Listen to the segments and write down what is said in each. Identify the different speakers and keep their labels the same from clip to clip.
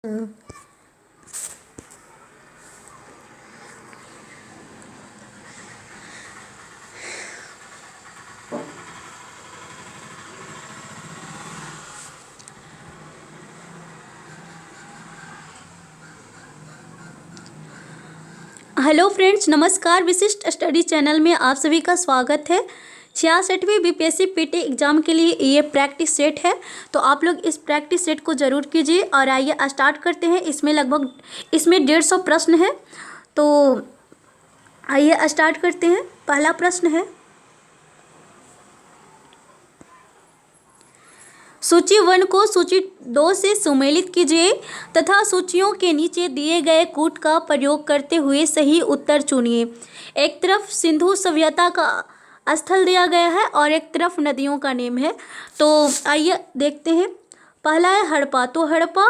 Speaker 1: Hello friends, नमस्कार। विशिष्ट study channel में आप सभी का स्वागत है। 66वीं बीपीएससी पीटी एग्जाम के लिए ये प्रैक्टिस सेट है, तो आप लोग इस प्रैक्टिस सेट को ज़रूर कीजिए। और आइए स्टार्ट करते हैं। इसमें 150 प्रश्न है, तो आइए स्टार्ट करते हैं। पहला प्रश्न है, सूची 1 को सूची 2 से सुमेलित कीजिए तथा सूचियों के नीचे दिए गए कूट का प्रयोग करते हुए सही उत्तर चुनिए। एक तरफ सिंधु सभ्यता का स्थल दिया गया है और एक तरफ नदियों का नेम है, तो आइए देखते हैं। पहला है हड़प्पा, तो हड़प्पा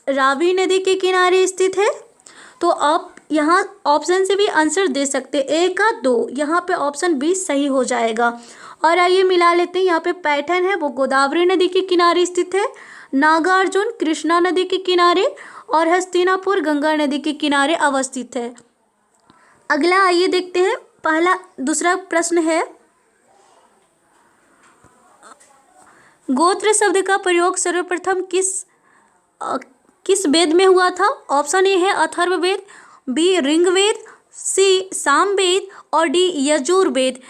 Speaker 1: रावी नदी के किनारे स्थित है। तो आप यहाँ ऑप्शन से भी आंसर दे सकते हैं, 1 का 2, यहाँ पे ऑप्शन बी सही हो जाएगा। और आइए मिला लेते हैं। यहाँ पे पैठन है, वो गोदावरी नदी के किनारे स्थित है। नागार्जुन कृष्णा नदी के किनारे और हस्तिनापुर गंगा नदी के किनारे अवस्थित है। अगला आइए देखते हैं। दूसरा प्रश्न है, गोत्र शब्द का प्रयोग सर्वप्रथम किस वेद में हुआ था? ऑप्शन ए है अथर्ववेद, बी ऋग्वेद, सी सामवेद और डी यजुर्वेद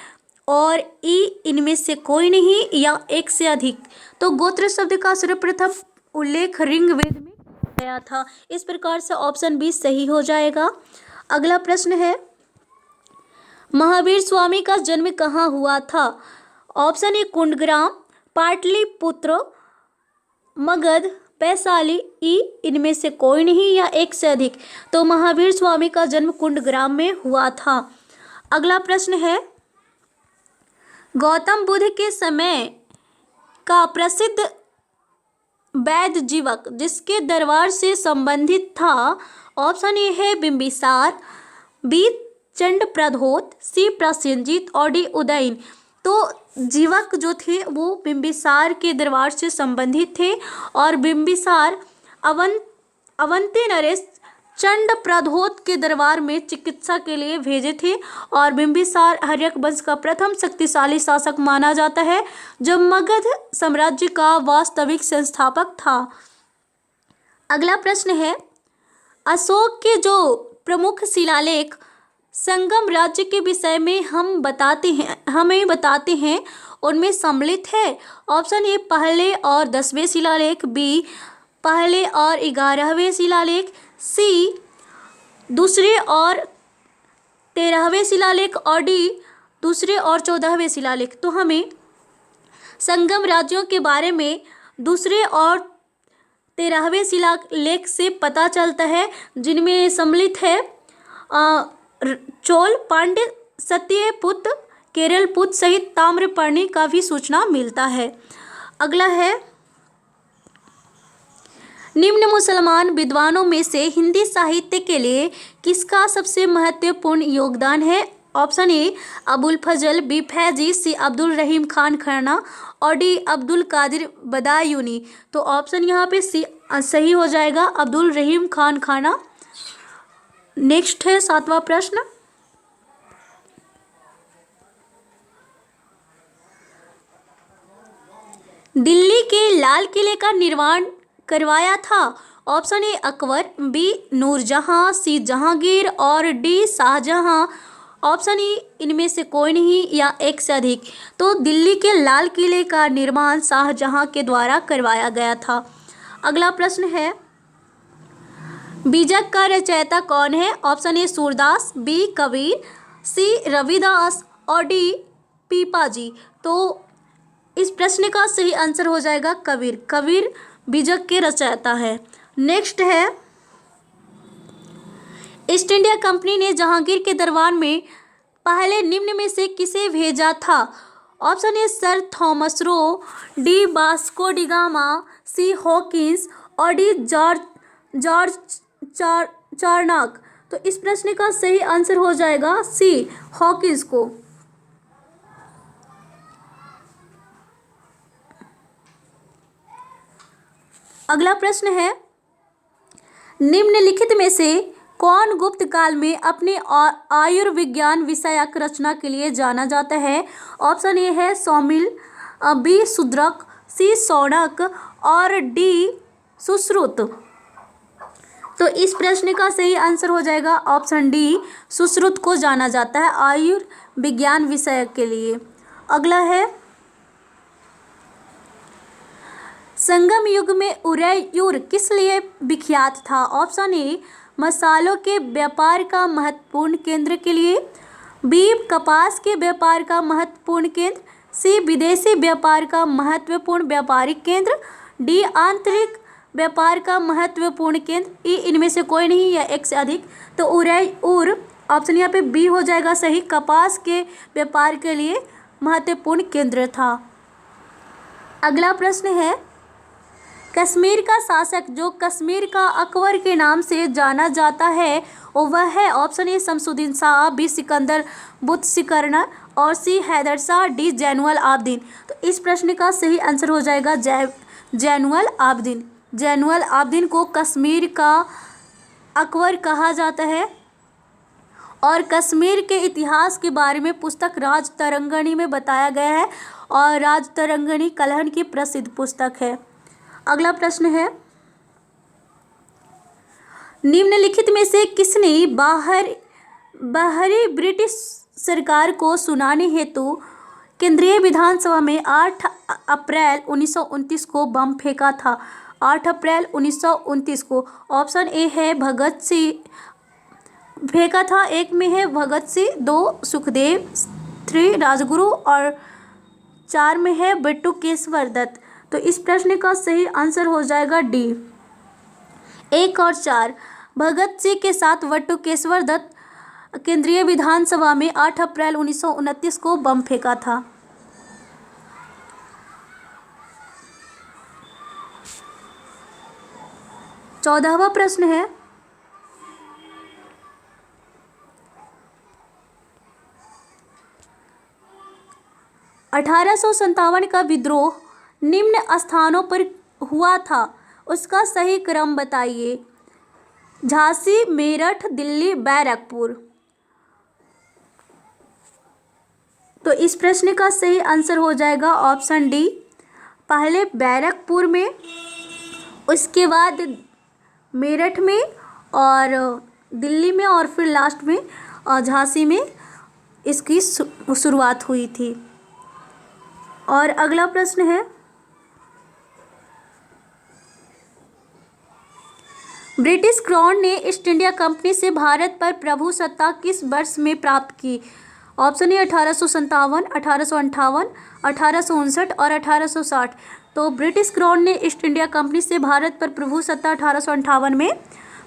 Speaker 1: और ई इनमें से कोई नहीं या एक से अधिक। तो गोत्र शब्द का सर्वप्रथम उल्लेख ऋग्वेद में गया था। इस प्रकार से ऑप्शन बी सही हो जाएगा। अगला प्रश्न है, महावीर स्वामी का जन्म कहाँ हुआ था? ऑप्शन ए कुंडग्राम, पाटलिपुत्र, मगध, वैशाली, ई इनमें से कोई नहीं या एक से अधिक। तो महावीर स्वामी का जन्म कुंडग्राम में हुआ था। अगला प्रश्न है, गौतम बुद्ध के समय का प्रसिद्ध वैद्य जीवक जिसके दरबार से संबंधित था? ऑप्शन ए है बिंबिसार, बी चंडप्रद्योत, सी प्रसेनजीत और डी उदयन। तो जीवक जो थे वो बिंबिसार के दरबार से संबंधित थे और बिंबिसार अवंती नरेश चंडप्रद्योत के दरबार में चिकित्सा के लिए भेजे थे। और बिंबिसार हर्यक वंश का प्रथम शक्तिशाली शासक माना जाता है जो मगध साम्राज्य का वास्तविक संस्थापक था। अगला प्रश्न है, अशोक के जो प्रमुख शिलालेख संगम राज्य के विषय में हमें बताते हैं उनमें सम्मिलित है? ऑप्शन ए पहले और 10वें शिलालेख, बी पहले और 11वें शिलालेख, सी दूसरे और 13वें शिलालेख और डी दूसरे और 14वें शिलालेख। तो हमें संगम राज्यों के बारे में दूसरे और 13वें शिलालेख से पता चलता है, जिनमें सम्मिलित है चोल, पांड्य, सत्यपुत्र, केरलपुत्र सहित ताम्रपर्णी का भी सूचना मिलता है। अगला है, निम्न मुसलमान विद्वानों में से हिंदी साहित्य के लिए किसका सबसे महत्वपूर्ण योगदान है? Option A Abul Fazal, B Faizi, C Abdul Rahim Khan Khanna और डी अब्दुल कादिर बदायूनी। तो ऑप्शन यहाँ पे सी सही हो जाएगा, अब्दुल रहीम खान खन्ना। नेक्स्ट है 7वां प्रश्न, दिल्ली के लाल किले का निर्माण करवाया था? Option A Akbar, B Nurjahan, C Jahangir और डी शाहजहां। ऑप्शन ई इनमें से कोई नहीं या एक से अधिक। तो दिल्ली के लाल किले का निर्माण शाहजहां के द्वारा करवाया गया था। अगला प्रश्न है, बीजक का रचयिता कौन है? Option A Surdas, B Kabir, C Ravidas और डी पीपाजी। तो इस प्रश्न का सही आंसर हो जाएगा कबीर। कबीर बीजक के रचयिता है। नेक्स्ट है, ईस्ट इंडिया कंपनी ने जहांगीर के दरबार में पहले निम्न में से किसे भेजा था? Option A sir Thomas Roe, D Vasco da Gama, C Hawkins और डी जॉर्ज चार्नक। तो इस प्रश्न का सही आंसर हो जाएगा सी हॉकिंस को। अगला प्रश्न है, निम्नलिखित में से कौन गुप्त काल में अपने आयुर्विज्ञान विषयक रचना के लिए जाना जाता है? ऑप्शन ए है सौमिल, बी शूद्रक, सी शौनक और डी सुश्रुत। तो इस प्रश्न का सही आंसर हो जाएगा ऑप्शन डी, सुश्रुत को जाना जाता है आयुर्विज्ञान विषय के लिए। अगला है, संगम युग में उदयपुर किस लिए विख्यात था? ऑप्शन ए मसालों के व्यापार का महत्वपूर्ण केंद्र के लिए, बी कपास के व्यापार का महत्वपूर्ण केंद्र, सी विदेशी व्यापार का महत्वपूर्ण व्यापारिक केंद्र, डी आंतरिक व्यापार का महत्वपूर्ण केंद्र, ई इनमें से कोई नहीं या एक से अधिक। तो उदयपुर ऑप्शन यहाँ पे बी हो जाएगा सही, कपास के व्यापार के लिए महत्वपूर्ण केंद्र था। अगला प्रश्न है, कश्मीर का शासक जो कश्मीर का अकबर के नाम से जाना जाता है वह है? Option A Shamsuddin Shah, B Sikandar Butshikan और सी हैदर शाह, डी जैनुल आबदीन। तो इस प्रश्न का सही आंसर हो जाएगा जैनुल आबदीन। जैनुल आबदीन को कश्मीर का अकबर कहा जाता है और कश्मीर के इतिहास के बारे में पुस्तक राजतरंगिणी में बताया गया है और राजतरंगिणी कलहन की प्रसिद्ध पुस्तक है। अगला प्रश्न है, निम्नलिखित में से किसने बाहरी ब्रिटिश सरकार को सुनाने हेतु केंद्रीय विधानसभा में 8 अप्रैल 1929 को बम फेंका था? 8 अप्रैल 1929 को ऑप्शन ए है भगत सिंह फेंका था, एक में है भगत सिंह, 2 सुखदेव, 3 राजगुरु और 4 में है बटुकेश्वर दत्त। तो इस प्रश्न का सही आंसर हो जाएगा डी, 1 और 4। भगत सिंह के साथ बटुकेश्वर दत्त केंद्रीय विधानसभा में 8 अप्रैल 1929 को बम फेंका था। चौदहवां प्रश्न है, $1857 का विद्रोह निम्न स्थानों पर हुआ था, उसका सही क्रम बताइए। झांसी, मेरठ, दिल्ली, बैरकपुर। तो इस प्रश्न का सही आंसर हो जाएगा ऑप्शन डी, पहले बैरकपुर में, उसके बाद मेरठ में और दिल्ली में और फिर लास्ट में झांसी में इसकी शुरुआत हुई थी। और अगला प्रश्न है, ब्रिटिश क्राउन ने ईस्ट इंडिया कंपनी से भारत पर प्रभुसत्ता किस वर्ष में प्राप्त की? ऑप्शन ए 1857, 1858, 1859 और 1860। तो ब्रिटिश क्राउन ने ईस्ट इंडिया कंपनी से भारत पर प्रभुसत्ता 1858 में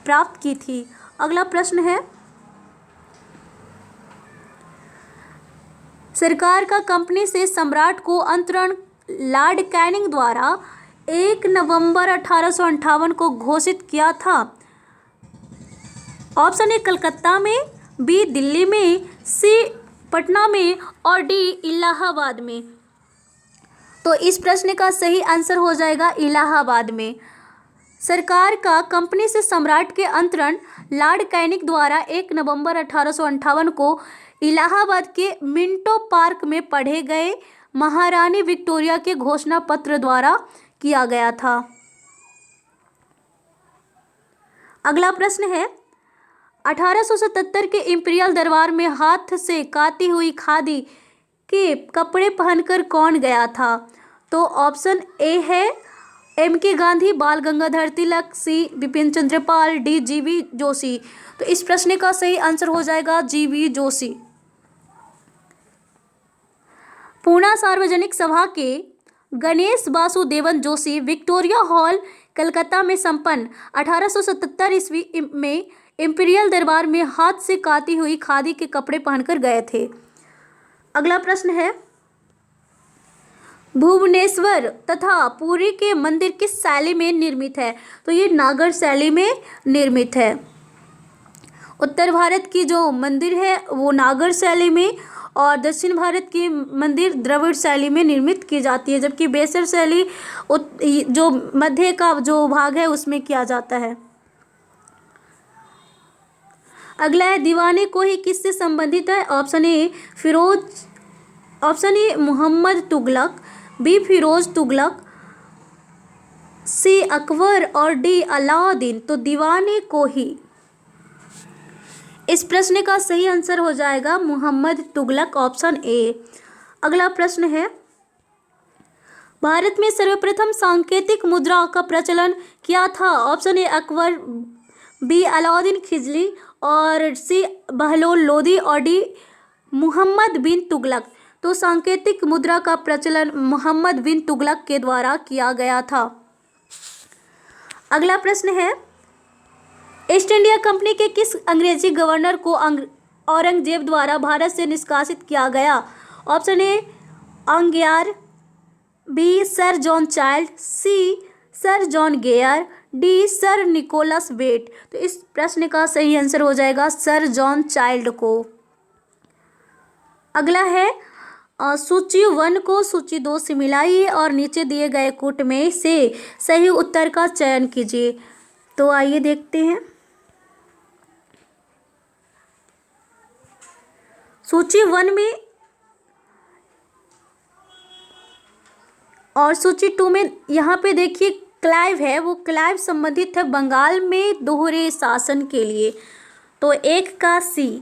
Speaker 1: प्राप्त की थी। अगला प्रश्न है, सरकार का कंपनी से सम्राट को अंतरण लॉर्ड कैनिंग द्वारा 1 नवंबर 1858 को घोषित किया था? ऑप्शन ए कलकत्ता में, बी दिल्ली में, सी पटना में और डी इलाहाबाद में। तो इस प्रश्न का सही आंसर हो जाएगा इलाहाबाद में। सरकार का कंपनी से सम्राट के अंतरण लॉर्ड कैनिंग द्वारा 1 नवंबर 1858 को इलाहाबाद के मिंटो पार्क में पढ़े गए महारानी विक्टोरिया के घोषणा पत्र द्वारा किया गया था। अगला प्रश्न है, 1877 के इंपीरियल दरबार में हाथ से काती हुई खादी के कपड़े पहनकर कौन गया था? तो ऑप्शन ए है एम के गांधी, बाल गंगाधर तिलक, सी बिपिन चंद्र पाल, डी जीवी जोशी। तो इस प्रश्न का सही आंसर हो जाएगा जीवी जोशी। पूना सार्वजनिक सभा के गणेश वासुदेवन जोशी विक्टोरिया हॉल कलकत्ता में संपन्न 1877 ईस्वी में इंपीरियल दरबार में हाथ से काती हुई खादी के कपड़े पहनकर गए थे। अगला प्रश्न है, भुवनेश्वर तथा पुरी के मंदिर किस शैली में निर्मित है? तो ये नागर शैली में निर्मित है। उत्तर भारत की जो मंदिर है वो नागर शैली में और दक्षिण भारत की मंदिर द्रविड़ शैली में निर्मित की जाती है, जबकि बेसर शैली जो मध्य का जो भाग है उसमें किया जाता है। अगला है दीवाने को ही किससे संबंधित है? Option A Firoz, option A Mohammad Tughlaq, B Firoz Tughlaq, C Akbar और डी अलाउद्दीन। तो दीवाने को ही, इस प्रश्न का सही आंसर हो जाएगा मोहम्मद तुगलक, ऑप्शन ए। अगला प्रश्न है भारत में सर्वप्रथम सांकेतिक मुद्रा का प्रचलन किया था? Option A Akbar, B Alauddin Khilji और सी बहलोल लोदी और डी मोहम्मद बिन तुगलक। तो सांकेतिक मुद्रा का प्रचलन मोहम्मद बिन तुगलक के द्वारा किया गया था। अगला प्रश्न है ईस्ट इंडिया कंपनी के किस अंग्रेजी गवर्नर को औरंगजेब द्वारा भारत से निष्कासित किया गया? Option A Aungier, B sir John Child, C sir John Gayer, D sir Nicholas Waite. तो इस प्रश्न का सही आंसर हो जाएगा सर जॉन चाइल्ड को। अगला है सूची 1 को सूची 2 से मिलाइए और नीचे दिए गए कूट में से सही उत्तर का चयन कीजिए। तो आइए देखते हैं। सूची 1 में और सूची 2 में यहाँ पे देखिए क्लाइव है, वो क्लाइव संबंधित है बंगाल में दोहरे शासन के लिए। तो एक का सी।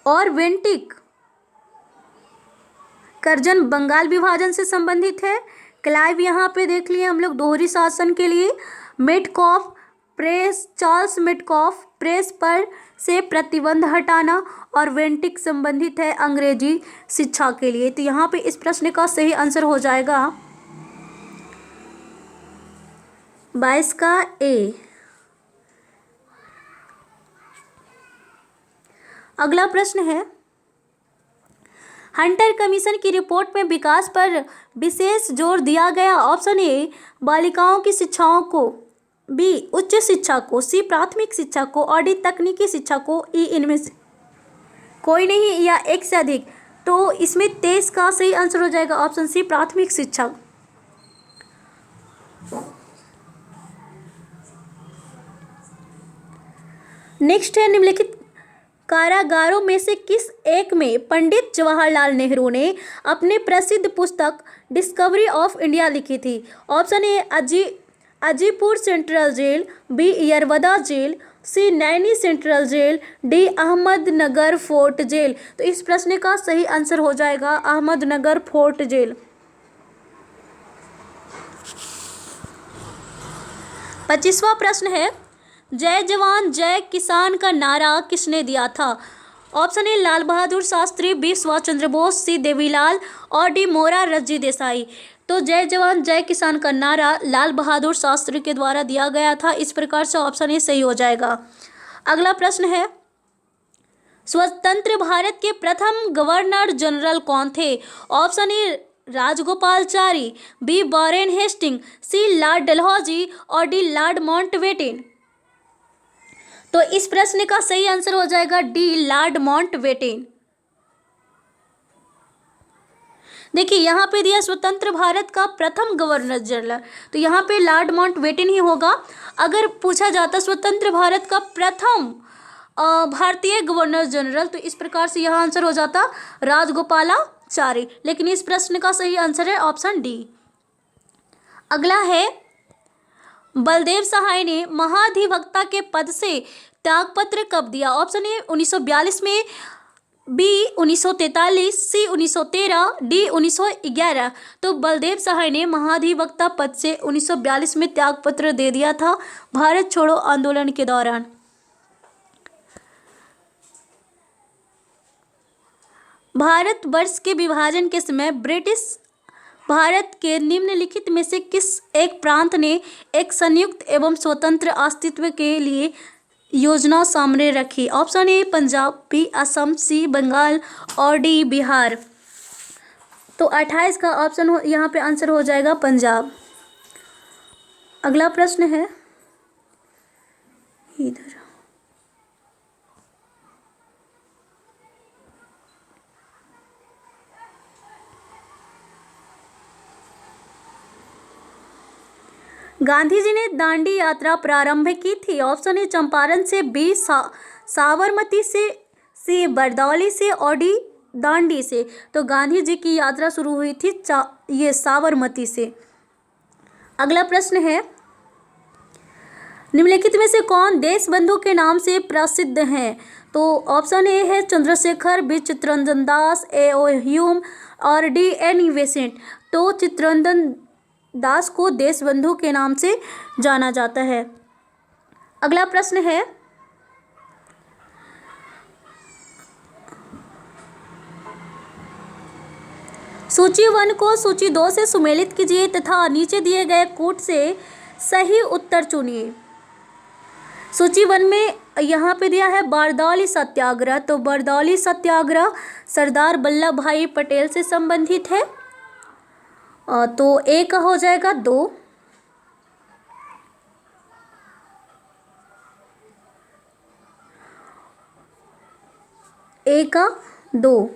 Speaker 1: और वेंटिक करजन बंगाल विभाजन से संबंधित है। क्लाइव यहाँ पे देख लिए हम लोग दोहरी शासन के लिए। Metcalfe press, Charles Metcalfe press पर से प्रतिबंध हटाना और वेंटिक संबंधित है अंग्रेजी शिक्षा के लिए। तो यहाँ पे इस प्रश्न का सही आंसर हो जाएगा 22 का ए। अगला प्रश्न है हंटर कमीशन की रिपोर्ट में विकास पर विशेष जोर दिया गया। ऑप्शन ए बालिकाओं की शिक्षाओं को, बी उच्च शिक्षा को, सी प्राथमिक शिक्षा को और डी तकनीकी शिक्षा को, ई इनमें से कोई नहीं या एक से अधिक। तो इसमें 23 का सही आंसर हो जाएगा ऑप्शन सी प्राथमिक शिक्षा। नेक्स्ट है निम्नलिखित कारागारों में से किस एक में पंडित जवाहरलाल नेहरू ने अपनी प्रसिद्ध पुस्तक डिस्कवरी ऑफ इंडिया लिखी थी? Option A Alipore central jail, B Yerwada jail, C Naini central jail, D Ahmednagar fort jail. तो इस प्रश्न का सही आंसर हो जाएगा अहमदनगर फोर्ट जेल। 25वां प्रश्न है जय जवान जय किसान का नारा किसने दिया था? Option A Lal Bahadur Shastri, B Subhash Chandra Bose, C Devilal और डी मोरारजी देसाई। तो जय जवान जय किसान का नारा लाल बहादुर शास्त्री के द्वारा दिया गया था। इस प्रकार से ऑप्शन ए सही हो जाएगा। अगला प्रश्न है स्वतंत्र भारत के प्रथम गवर्नर जनरल कौन थे? Option A Rajagopalachari, B Warren Hasting, C lord Dalhousie और डी लॉर्ड माउंटबेटन। तो इस प्रश्न का सही आंसर हो जाएगा डी लॉर्ड माउंटबेटन। देखिए यहाँ पे दिया स्वतंत्र भारत का प्रथम गवर्नर जनरल, तो यहाँ पे लॉर्ड माउंटबेटन ही होगा। अगर पूछा जाता स्वतंत्र भारत का प्रथम भारतीय गवर्नर जनरल, तो इस प्रकार से यहाँ आंसर हो जाता राजगोपालाचारी। लेकिन इस प्रश्न का सही आंसर है ऑप्शन डी। अगला है बलदेव सहाय ने महाधिवक्ता के पद से त्यागपत्र कब दिया? ऑप्शन ए 1942 में, बी 1943, सी 1913, डी 1911। तो बलदेव सहाय ने महाधिवक्ता पद से 1942 में त्यागपत्र दे दिया था भारत छोड़ो आंदोलन के दौरान। भारतवर्ष के विभाजन के समय ब्रिटिश भारत के निम्नलिखित में से किस एक प्रांत ने एक संयुक्त एवं स्वतंत्र अस्तित्व के लिए योजना सामने रखी? Option A Punjab, B Assam, C Bengal और डी बिहार। तो 28 का ऑप्शन यहाँ पे आंसर हो जाएगा पंजाब। अगला प्रश्न है इधर गांधी जी ने दांडी यात्रा प्रारंभ की थी? ऑप्शन ए चंपारण से, बी साबरमती से, सी बरदौली से और डी दांडी से। तो गांधी जी की यात्रा शुरू हुई थी ये साबरमती से। अगला प्रश्न है, निम्नलिखित में से कौन देशबंधु के नाम से प्रसिद्ध हैं? तो ऑप्शन ए है चंद्रशेखर, बी चित्तरंजन दास, ए ओ ह्यूम और डी एन बेसेंट। तो चित्तरंजन दास को देशबंधु के नाम से जाना जाता है। अगला प्रश्न है, सूची 1 को सूची 2 से सुमेलित कीजिए तथा नीचे दिए गए कूट से सही उत्तर चुनिए। सूची 1 में यहाँ पे दिया है बारदौली सत्याग्रह। तो बारदौली सत्याग्रह सरदार वल्लभ भाई पटेल से संबंधित है। तो ए का हो जाएगा 2। ए का 2।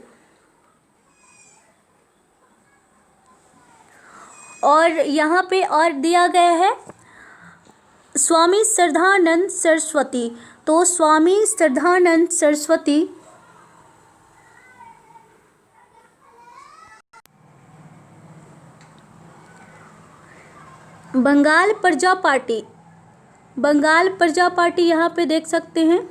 Speaker 1: और यहाँ पे और दिया गया है स्वामी श्रद्धानंद सरस्वती। तो स्वामी श्रद्धानंद सरस्वती बंगाल प्रजा पार्टी, बंगाल प्रजा पार्टी यहाँ पे देख सकते हैं।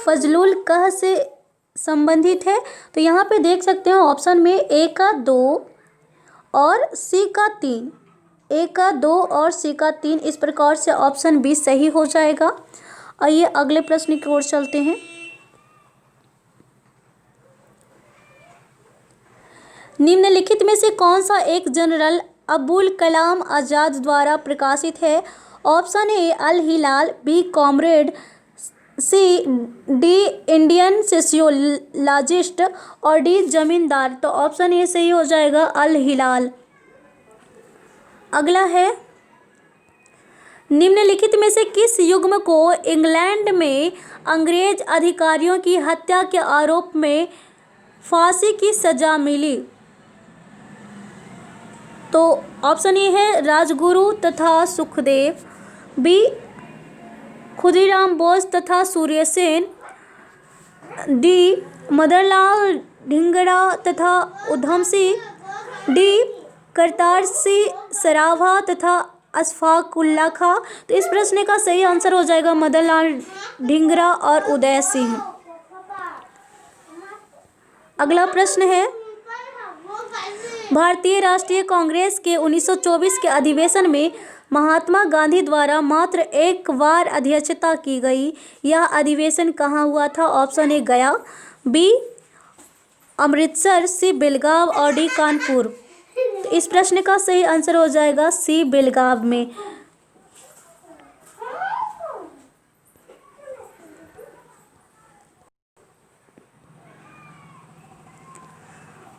Speaker 1: फजलुल कह से संबंधित है। तो यहाँ पे देख सकते हैं ऑप्शन में ए का 2 और सी का 3, ए का 2 और सी का 3। इस प्रकार से ऑप्शन बी सही हो जाएगा। आइए अगले प्रश्न की ओर चलते हैं। निम्नलिखित में से कौन सा एक जनरल अबुल कलाम आजाद द्वारा प्रकाशित है? Option A Al Hilal, B comrade, C the Indian sociologist और डी जमींदार। तो ऑप्शन ए सही हो जाएगा अल हिलाल। अगला है, निम्नलिखित में से किस युग्म को इंग्लैंड में अंग्रेज अधिकारियों की हत्या के आरोप में फांसी की सजा मिली? तो ऑप्शन ए है राजगुरु तथा सुखदेव, बी खुदीराम बोस तथा सूर्यसेन, डी मदनलाल धिंगड़ा तथा उधम सिंह, डी करतार सिंह सराभा तथा अशफाकुल्ला खां। तो इस प्रश्न का सही आंसर हो जाएगा मदनलाल धिंगड़ा और उदय सिंह। अगला प्रश्न है, भारतीय राष्ट्रीय कांग्रेस के 1924 के अधिवेशन में महात्मा गांधी द्वारा मात्र एक बार अध्यक्षता की गई। यह अधिवेशन कहाँ हुआ था? ऑप्शन ए गया, बी अमृतसर, सी बेलगाम और डी कानपुर। तो इस प्रश्न का सही आंसर हो जाएगा सी बेलगाम में।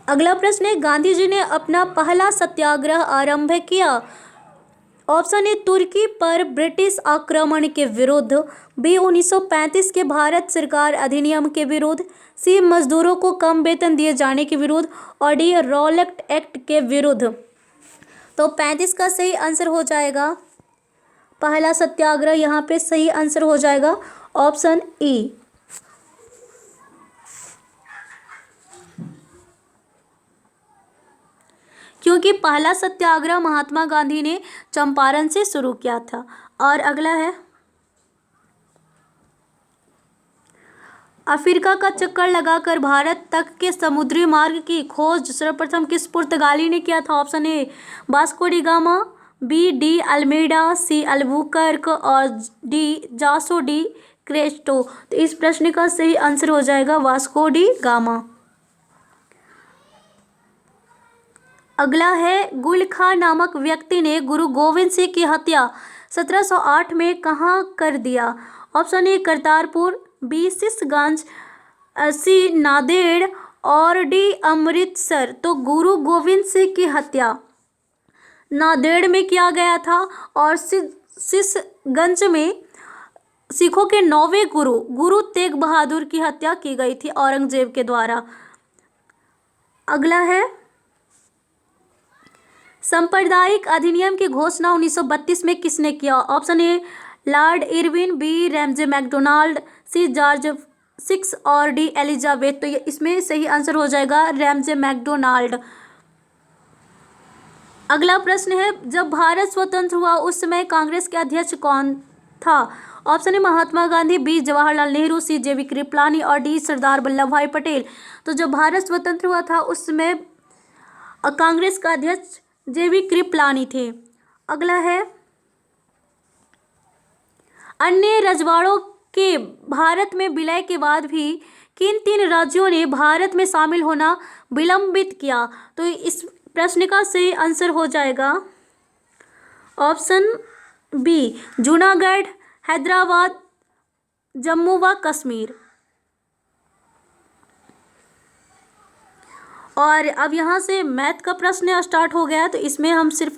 Speaker 1: अगला प्रश्न है, गांधी जी ने अपना पहला सत्याग्रह आरंभ किया। ऑप्शन ए तुर्की पर ब्रिटिश आक्रमण के विरुद्ध, बी 1935 के भारत सरकार अधिनियम के विरुद्ध, सी मजदूरों को कम वेतन दिए जाने के विरुद्ध और डी रॉलेट एक्ट के विरुद्ध। तो 35 का सही आंसर हो जाएगा पहला सत्याग्रह। यहाँ पे सही आंसर हो जाएगा ऑप्शन ई। क्योंकि पहला सत्याग्रह महात्मा गांधी ने चंपारण से शुरू किया था। और अगला है, अफ्रीका का चक्कर लगाकर भारत तक के समुद्री मार्ग की खोज सर्वप्रथम किस पुर्तगाली ने किया था? Option A Vasco da Gama, B de Almeida, C Albuquerque और डी जासो डी क्रेस्टो। तो इस प्रश्न का सही आंसर हो जाएगा वास्को डी गामा। अगला है, गुल खां नामक व्यक्ति ने गुरु गोविंद सिंह की हत्या 1708 में कहाँ कर दिया? ऑप्शन ए करतारपुर, बी सिसगंज, सी नांदेड़ और डी अमृतसर। तो गुरु गोविंद सिंह की हत्या नांदेड़ में किया गया था और सिसगंज में सिखों के 9वें गुरु गुरु तेग बहादुर की हत्या की गई थी औरंगजेब के द्वारा? अगला है, सांप्रदायिक अधिनियम की घोषणा 1932 में किसने किया? Option A lord Irwin, B Ramsay MacDonald, C George six और डी एलिजाबेथ। तो ये इसमें सही आंसर हो जाएगा रैमजे मैकडोनाल्ड। अगला प्रश्न है, जब भारत स्वतंत्र हुआ उस समय कांग्रेस के अध्यक्ष कौन था? Option A Mahatma Gandhi, B Jawaharlal Nehru, C JB Kripalani और डी सरदार वल्लभ भाई पटेल। तो जब भारत स्वतंत्र हुआ था उस समय कांग्रेस का अध्यक्ष जेबी कृपलानी थे। अगला है, अन्य रजवाड़ों के भारत में विलय के बाद भी किन 3 राज्यों ने भारत में शामिल होना विलंबित किया? तो इस प्रश्न का सही आंसर हो जाएगा ऑप्शन बी जूनागढ़, हैदराबाद, जम्मू व कश्मीर। और अब यहाँ से मैथ का प्रश्न स्टार्ट हो गया, तो इसमें हम सिर्फ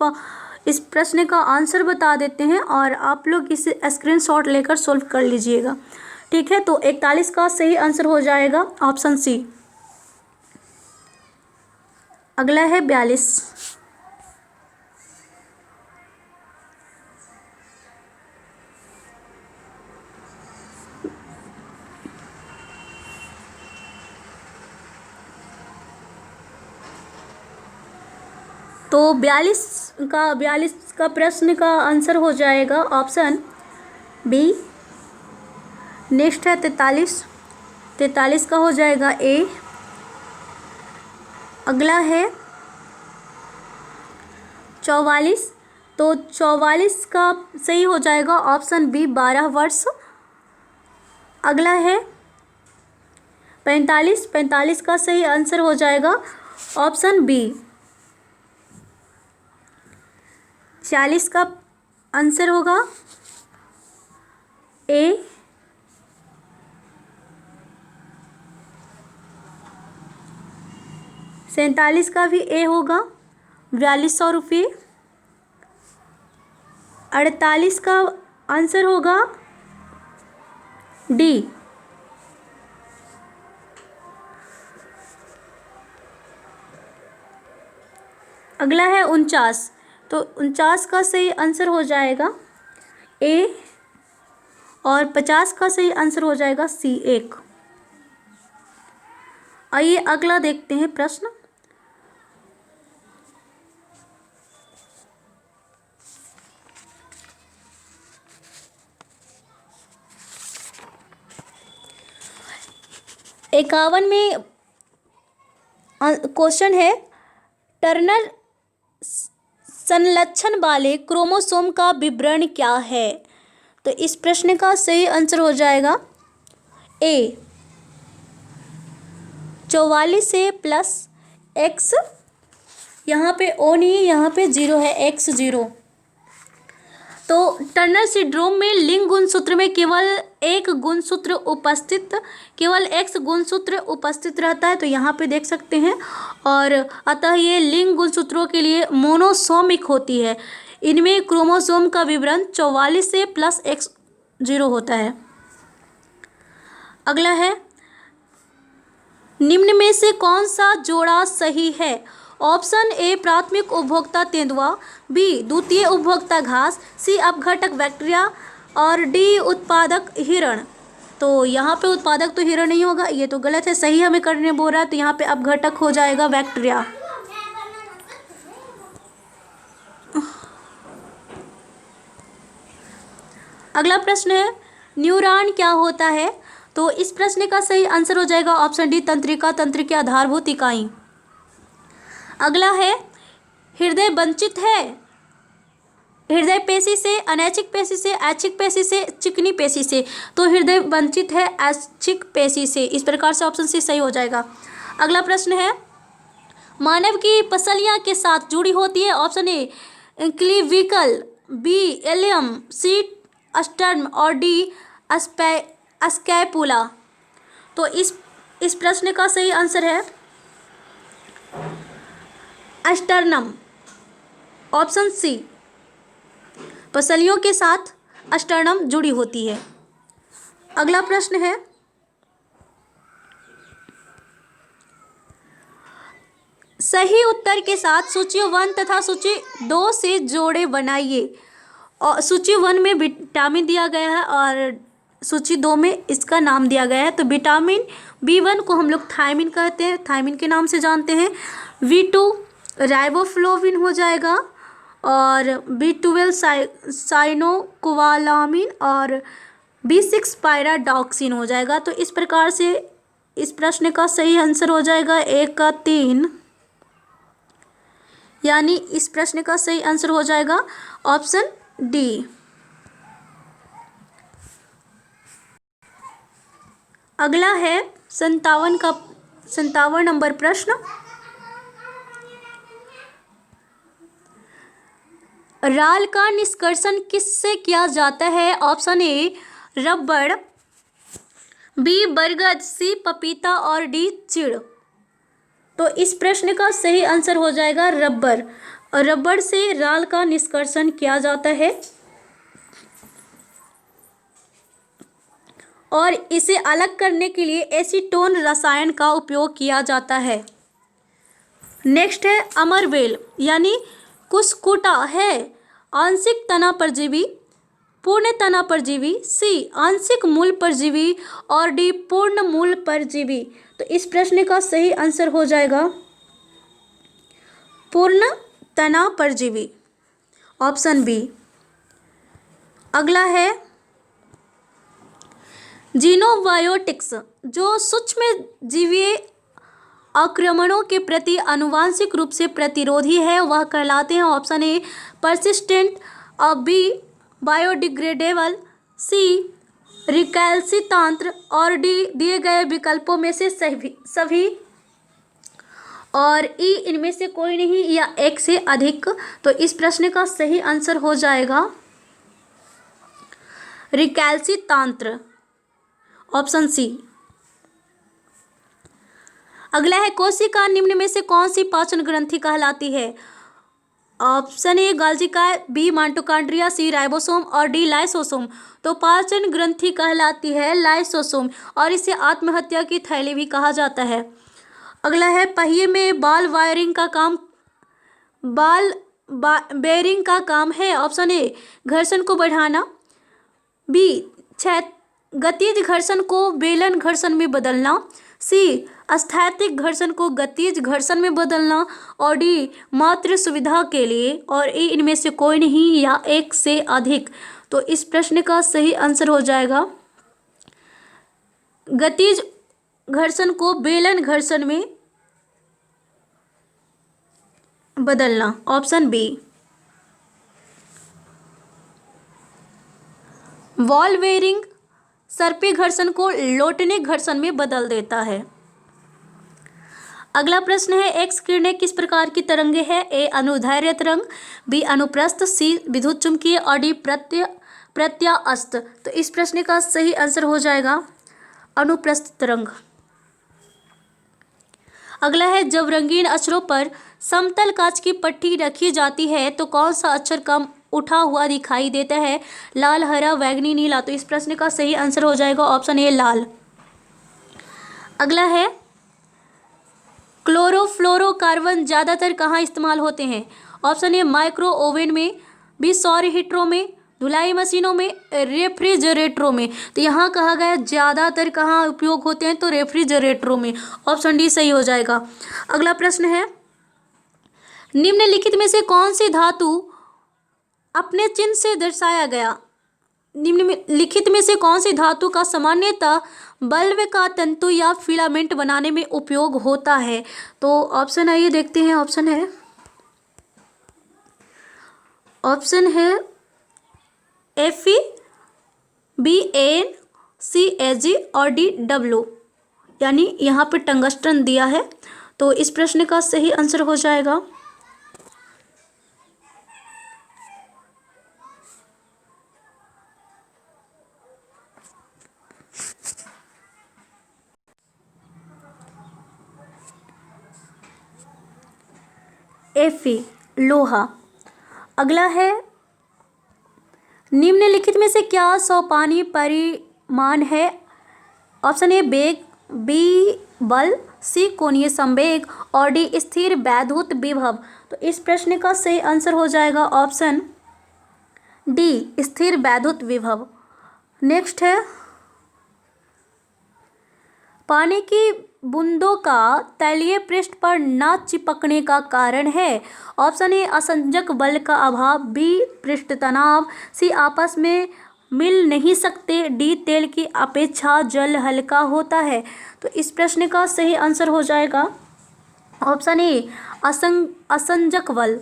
Speaker 1: इस प्रश्न का आंसर बता देते हैं और आप लोग इसे स्क्रीनशॉट लेकर सॉल्व कर लीजिएगा। ठीक है, तो 41 का सही आंसर हो जाएगा ऑप्शन सी। अगला है 42। तो 42 का प्रश्न का आंसर हो जाएगा ऑप्शन बी। नेक्स्ट है 43 का हो जाएगा ए। अगला है 44, तो 44 का सही हो जाएगा ऑप्शन बी 12 वर्ष। अगला है 45 का सही आंसर हो जाएगा ऑप्शन बी। 40 का आंसर होगा ए। 47 का भी ए होगा, 4200 रुपये। 48 का आंसर होगा डी। अगला है 49, तो 49 का सही आंसर हो जाएगा ए और 50 का सही आंसर हो जाएगा सी 1। आइए अगला देखते हैं प्रश्न। इक्यावन में क्वेश्चन है, टर्नर संलक्षण वाले क्रोमोसोम का विवरण क्या है? तो इस प्रश्न का सही आंसर हो जाएगा ए 44 ए प्लस एक्स। यहाँ पे ओ नहीं है, यहाँ पे 0 है, एक्स 0। तो टर्नर सिंड्रोम में लिंग गुणसूत्र में केवल एक गुणसूत्र उपस्थित, केवल एक्स गुणसूत्र उपस्थित रहता है, तो यहाँ पे देख सकते हैं। और अतः ये लिंग गुणसूत्रों के लिए मोनोसोमिक होती है। इनमें क्रोमोसोम का विवरण 44 से प्लस एक्स 0 होता है। अगला है, निम्न में से कौन सा जोड़ा सही है? ऑप्शन ए प्राथमिक उपभोक्ता तेंदुआ, बी द्वितीय उपभोक्ता घास, सी अपघटक बैक्टीरिया और डी उत्पादक हिरण। तो यहाँ पे उत्पादक तो हिरण नहीं होगा, ये तो गलत है, सही हमें करने बोल रहा है, तो यहाँ पे अपघटक हो जाएगा बैक्टीरिया। अगला प्रश्न है, न्यूरॉन क्या होता है? तो इस प्रश्न का सही आंसर हो जाएगा ऑप्शन डी तंत्रिका, तंत्र की आधारभूत इकाई। अगला है, हृदय वंचित है हृदय पेशी से, अनैच्छिक पेशी से, ऐच्छिक पेशी से, चिकनी पेशी से। तो हृदय वंचित है ऐच्छिक पेशी से। इस प्रकार से ऑप्शन सी सही हो जाएगा। अगला प्रश्न है, मानव की पसलियां के साथ जुड़ी होती है? ऑप्शन ए क्लीविकल, बी एलियम, सी अस्टर्न और डी स्कैपुला। तो इस प्रश्न का सही आंसर है अस्टर्नम, ऑप्शन सी। पसलियों के साथ अस्टर्नम जुड़ी होती है। अगला प्रश्न है, सही उत्तर के साथ सूची 1 तथा सूची 2 से जोड़े बनाइए। और सूची 1 में विटामिन दिया गया है और सूची 2 में इसका नाम दिया गया है। तो विटामिन B1 को हम लोग थायमिन कहते हैं, थायमिन के नाम से जानते हैं। V2 राइबोफ्लोविन हो जाएगा और B12 साइनोकोबालामिन और B6 पायराडॉक्सिन हो जाएगा। तो इस प्रकार से इस प्रश्न का सही आंसर हो जाएगा 1 का 3, यानी इस प्रश्न का सही आंसर हो जाएगा ऑप्शन डी। अगला है 57 नंबर प्रश्न, राल का निष्कर्षण किससे किया जाता है? ऑप्शन ए रबड़, बी बरगद, सी पपीता और डी चिड़। तो इस प्रश्न का सही आंसर हो जाएगा रबड़। रबड़ से राल का निष्कर्षण किया जाता है और इसे अलग करने के लिए एसीटोन रसायन का उपयोग किया जाता है। नेक्स्ट है अमरबेल यानी कुस्कुटा है आंशिक तना परजीवी, पूर्ण तना परजीवी, सी आंशिक मूल परजीवी और डी पूर्ण मूल परजीवी। तो इस प्रश्न का सही आंसर हो जाएगा पूर्ण तना परजीवी, ऑप्शन बी। अगला है जीनोबायोटिक्स जो सूक्ष्म जीवीय आक्रमणों के प्रति आनुवांशिक रूप से प्रतिरोधी है वह कहलाते हैं। Option A persistent, B biodegradable, C recalcitrant और डी दिए गए विकल्पों में से सभी और ई इनमें से कोई नहीं या एक से अधिक। तो इस प्रश्न का सही आंसर हो जाएगा रिकैल्सितांत्र, ऑप्शन सी। अगला है कोशिका निम्न में से कौन सी पाचन ग्रंथि कहलाती है? ऑप्शन ए गाल्जिका, बी माइटोकॉन्ड्रिया, सी राइबोसोम और डी लाइसोसोम। तो पाचन ग्रंथि कहलाती है लाइसोसोम और इसे आत्महत्या की थैली भी कहा जाता है। अगला है पहिए में बॉल बेयरिंग का काम है। ऑप्शन ए घर्षण को बढ़ाना, बी गतिज घर्षण को बेलन घर्षण में बदलना, सी स्थैतिक घर्षण को गतिज घर्षण में बदलना और डी मात्र सुविधा के लिए और ए इनमें से कोई नहीं या एक से अधिक। तो इस प्रश्न का सही आंसर हो जाएगा गतिज घर्षण को बेलन घर्षण में बदलना, ऑप्शन बी। बॉल बेयरिंग सर्पी घर्षण को लोटने घर्षण में बदल देता है। अगला प्रश्न है एक्स किरणें किस प्रकार की तरंगे है? ए अनुदैर्ध्य तरंग, बी अनुप्रस्थ, सी विद्युत चुम्बकीय और डी प्रत्यास्थ। तो इस प्रश्न का सही आंसर हो जाएगा अनुप्रस्थ तरंग। अगला है जब रंगीन अक्षरों पर समतल कांच की पट्टी रखी जाती है तो कौन सा अक्षर कम उठा हुआ दिखाई देता है? लाल, हरा, बैंगनी, नीला। तो इस प्रश्न का सही आंसर हो जाएगा ऑप्शन ए लाल। अगला है क्लोरोफ्लोरोकार्बन ज़्यादातर कहाँ इस्तेमाल होते हैं? ऑप्शन ए माइक्रो ओवन में, बी सौर हीटरों में, धुलाई मशीनों में, रेफ्रिजरेटरों में। तो यहाँ कहा गया ज़्यादातर कहाँ उपयोग होते हैं तो रेफ्रिजरेटरों में, ऑप्शन डी सही हो जाएगा। अगला प्रश्न है निम्नलिखित में से कौन सी धातु अपने चिन्ह से दर्शाया गया? निम्नलिखित में से कौन सी धातु का सामान्यतः बल्ब का तंतु या फिलामेंट बनाने में उपयोग होता है? तो ऑप्शन आइए देखते हैं। ऑप्शन है Fe, B An, C Ag और डी डब्ल्यू, यानी यहाँ पे टंगस्टन दिया है। तो इस प्रश्न का सही आंसर हो जाएगा Fe, लोहा। अगला है निम्नलिखित में से क्या सोपानी मान है? ऑप्शन ए वेग, बी बल, सी कोणीय संवेग और डी स्थिर वैद्युत विभव। तो इस प्रश्न का सही आंसर हो जाएगा ऑप्शन डी, स्थिर वैद्युत विभव। नेक्स्ट है, पानी की बूंदों का तलीय पृष्ठ पर न चिपकने का कारण है? ऑप्शन ए असंजक बल का अभाव, बी पृष्ठ तनाव, सी आपस में मिल नहीं सकते, डी तेल की अपेक्षा जल हल्का होता है। तो इस प्रश्न का सही आंसर हो जाएगा ऑप्शन ए, असंजक बल।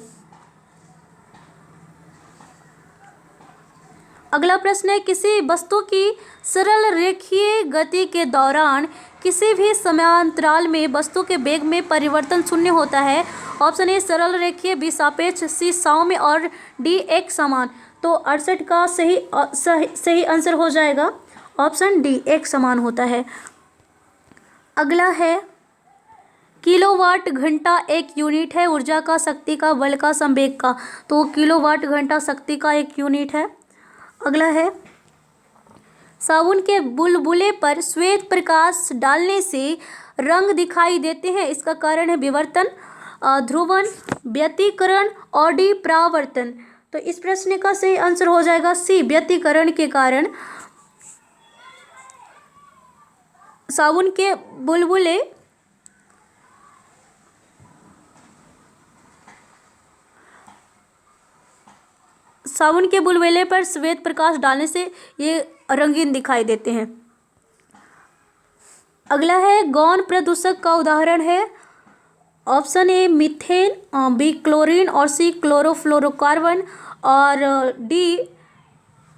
Speaker 1: अगला प्रश्न है, किसी वस्तु की सरल रेखीय गति के दौरान किसी भी समयांतराल में वस्तु के वेग में परिवर्तन शून्य होता है? ऑप्शन ए सरल रेखीय, बी सापेक्ष, सी सौम्य और डी एक समान। तो 68 का सही आंसर हो जाएगा ऑप्शन डी, एक समान होता है। अगला है, किलोवाट घंटा एक यूनिट है ऊर्जा का, शक्ति का, बल का, संवेग का। तो किलोवाट घंटा शक्ति का एक यूनिट है। अगला है, साबुन के बुलबुले पर श्वेत प्रकाश डालने से रंग दिखाई देते हैं, इसका कारण है विवर्तन, ध्रुवन, व्यतिकरण और डी परावर्तन। तो इस प्रश्न का सही आंसर हो जाएगा सी, व्यतिकरण के कारण साबुन के बुलबुले पर श्वेत प्रकाश डालने से ये रंगीन दिखाई देते हैं। अगला है, गौण प्रदूषक का उदाहरण है? Option A methane, B chlorine और सी क्लोरोफ्लोरोकार्बन और डी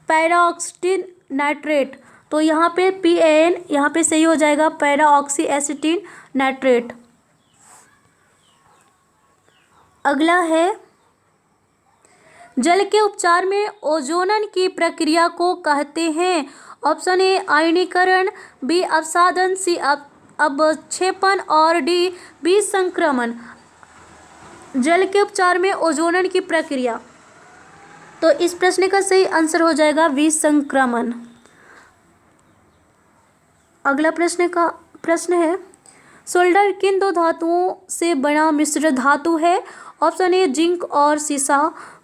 Speaker 1: पैराऑक्सीन नाइट्रेट। तो यहाँ पे PAN यहाँ पे सही हो जाएगा, पैराऑक्सी एसिटिन नाइट्रेट। अगला है, जल के उपचार में ओजोनन की प्रक्रिया को कहते हैं? ऑप्शन ए आयनीकरण, बी अपसादन, सी अवक्षेपण और डी विसंक्रमण। जल के उपचार में ओजोनन की प्रक्रिया, तो इस प्रश्न का सही आंसर हो जाएगा विसंक्रमण। अगला प्रश्न है, सोल्डर किन दो धातुओं से बना मिश्र धातु है? ऑप्शन ए जिंक और सीसा,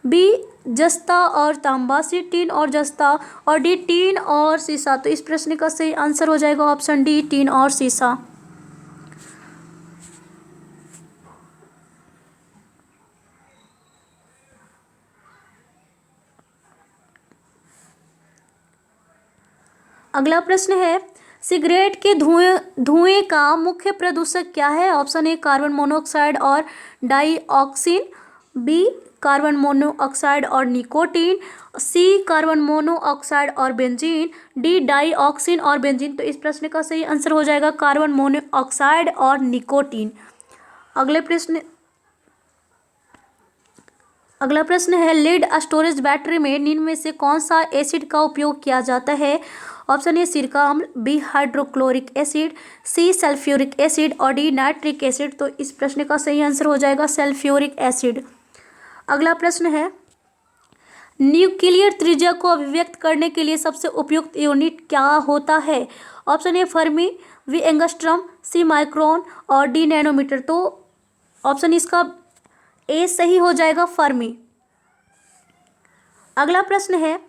Speaker 1: बी जस्ता और तांबा, सी टीन और जस्ता और डी टीन और सीसा। तो इस प्रश्न का सही आंसर हो जाएगा ऑप्शन डी, टीन और सीसा। अगला प्रश्न है, सिगरेट के धुएं का मुख्य प्रदूषक क्या है? ऑप्शन ए कार्बन मोनोऑक्साइड और डाइऑक्सिन, बी कार्बन मोनोऑक्साइड और निकोटीन, सी कार्बन मोनोऑक्साइड और बेंजीन, डी डाइऑक्सिन और बेंजीन। तो इस प्रश्न का सही आंसर हो जाएगा कार्बन मोनोऑक्साइड और निकोटीन। अगला प्रश्न है, लीड स्टोरेज बैटरी में निम्न में से कौन सा एसिड का उपयोग किया जाता है? ऑप्शन ए सिरका अम्ल, बी हाइड्रोक्लोरिक एसिड, सी सल्फ्यूरिक एसिड और डी नाइट्रिक एसिड। तो इस प्रश्न का सही आंसर हो जाएगा सल्फ्यूरिक एसिड। अगला प्रश्न है, न्यूक्लियर त्रिज्या को अभिव्यक्त करने के लिए सबसे उपयुक्त यूनिट क्या होता है? Option A fermi, B angstrom, C micron और डी नैनोमीटर। तो ऑप्शन इसका ए सही हो जाएगा फर्मी। अगला प्रश्न है,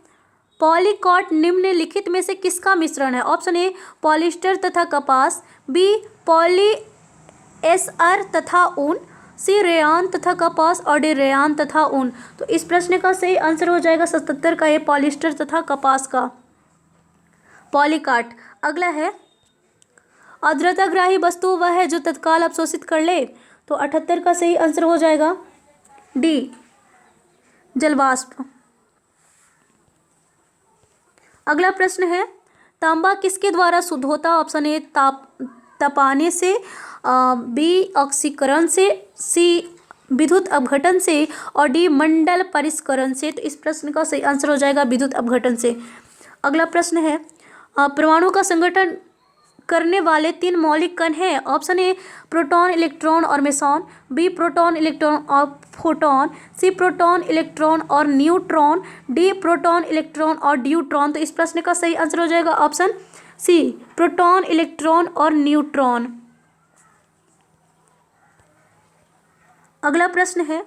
Speaker 1: पॉलीकॉट निम्नलिखित में से किसका मिश्रण है? ऑप्शन ए पॉलिस्टर तथा कपास, बी पॉलीएस्टर तथा ऊन, सी रेयान तथा कपास और डी रेयान तथा ऊन। तो इस प्रश्न का सही आंसर हो जाएगा 77 का, ए पॉलिस्टर तथा कपास का पॉलीकाट। अगला है, आर्द्रताग्राही वस्तु वह है जो तत्काल अवशोषित कर ले। तो 78 का सही आंसर हो जाएगा डी जलवाष्प। अगला प्रश्न है, तांबा किसके द्वारा शुद्ध होता? ऑप्शन ए तपाने से, बी ऑक्सीकरण से, सी विद्युत अपघटन से और डी मंडल परिष्करण से। तो इस प्रश्न का सही आंसर हो जाएगा विद्युत अपघटन से। अगला प्रश्न है, परमाणु का संगठन करने वाले 3 मौलिक कण हैं? ऑप्शन ए प्रोटॉन, इलेक्ट्रॉन और मेसॉन, बी प्रोटॉन, इलेक्ट्रॉन और फोटोन, सी प्रोटॉन इलेक्ट्रॉन और न्यूट्रॉन, डी प्रोटॉन इलेक्ट्रॉन और ड्यूट्रॉन। तो इस प्रश्न का सही आंसर हो जाएगा ऑप्शन सी, प्रोटॉन इलेक्ट्रॉन और न्यूट्रॉन। अगला प्रश्न है,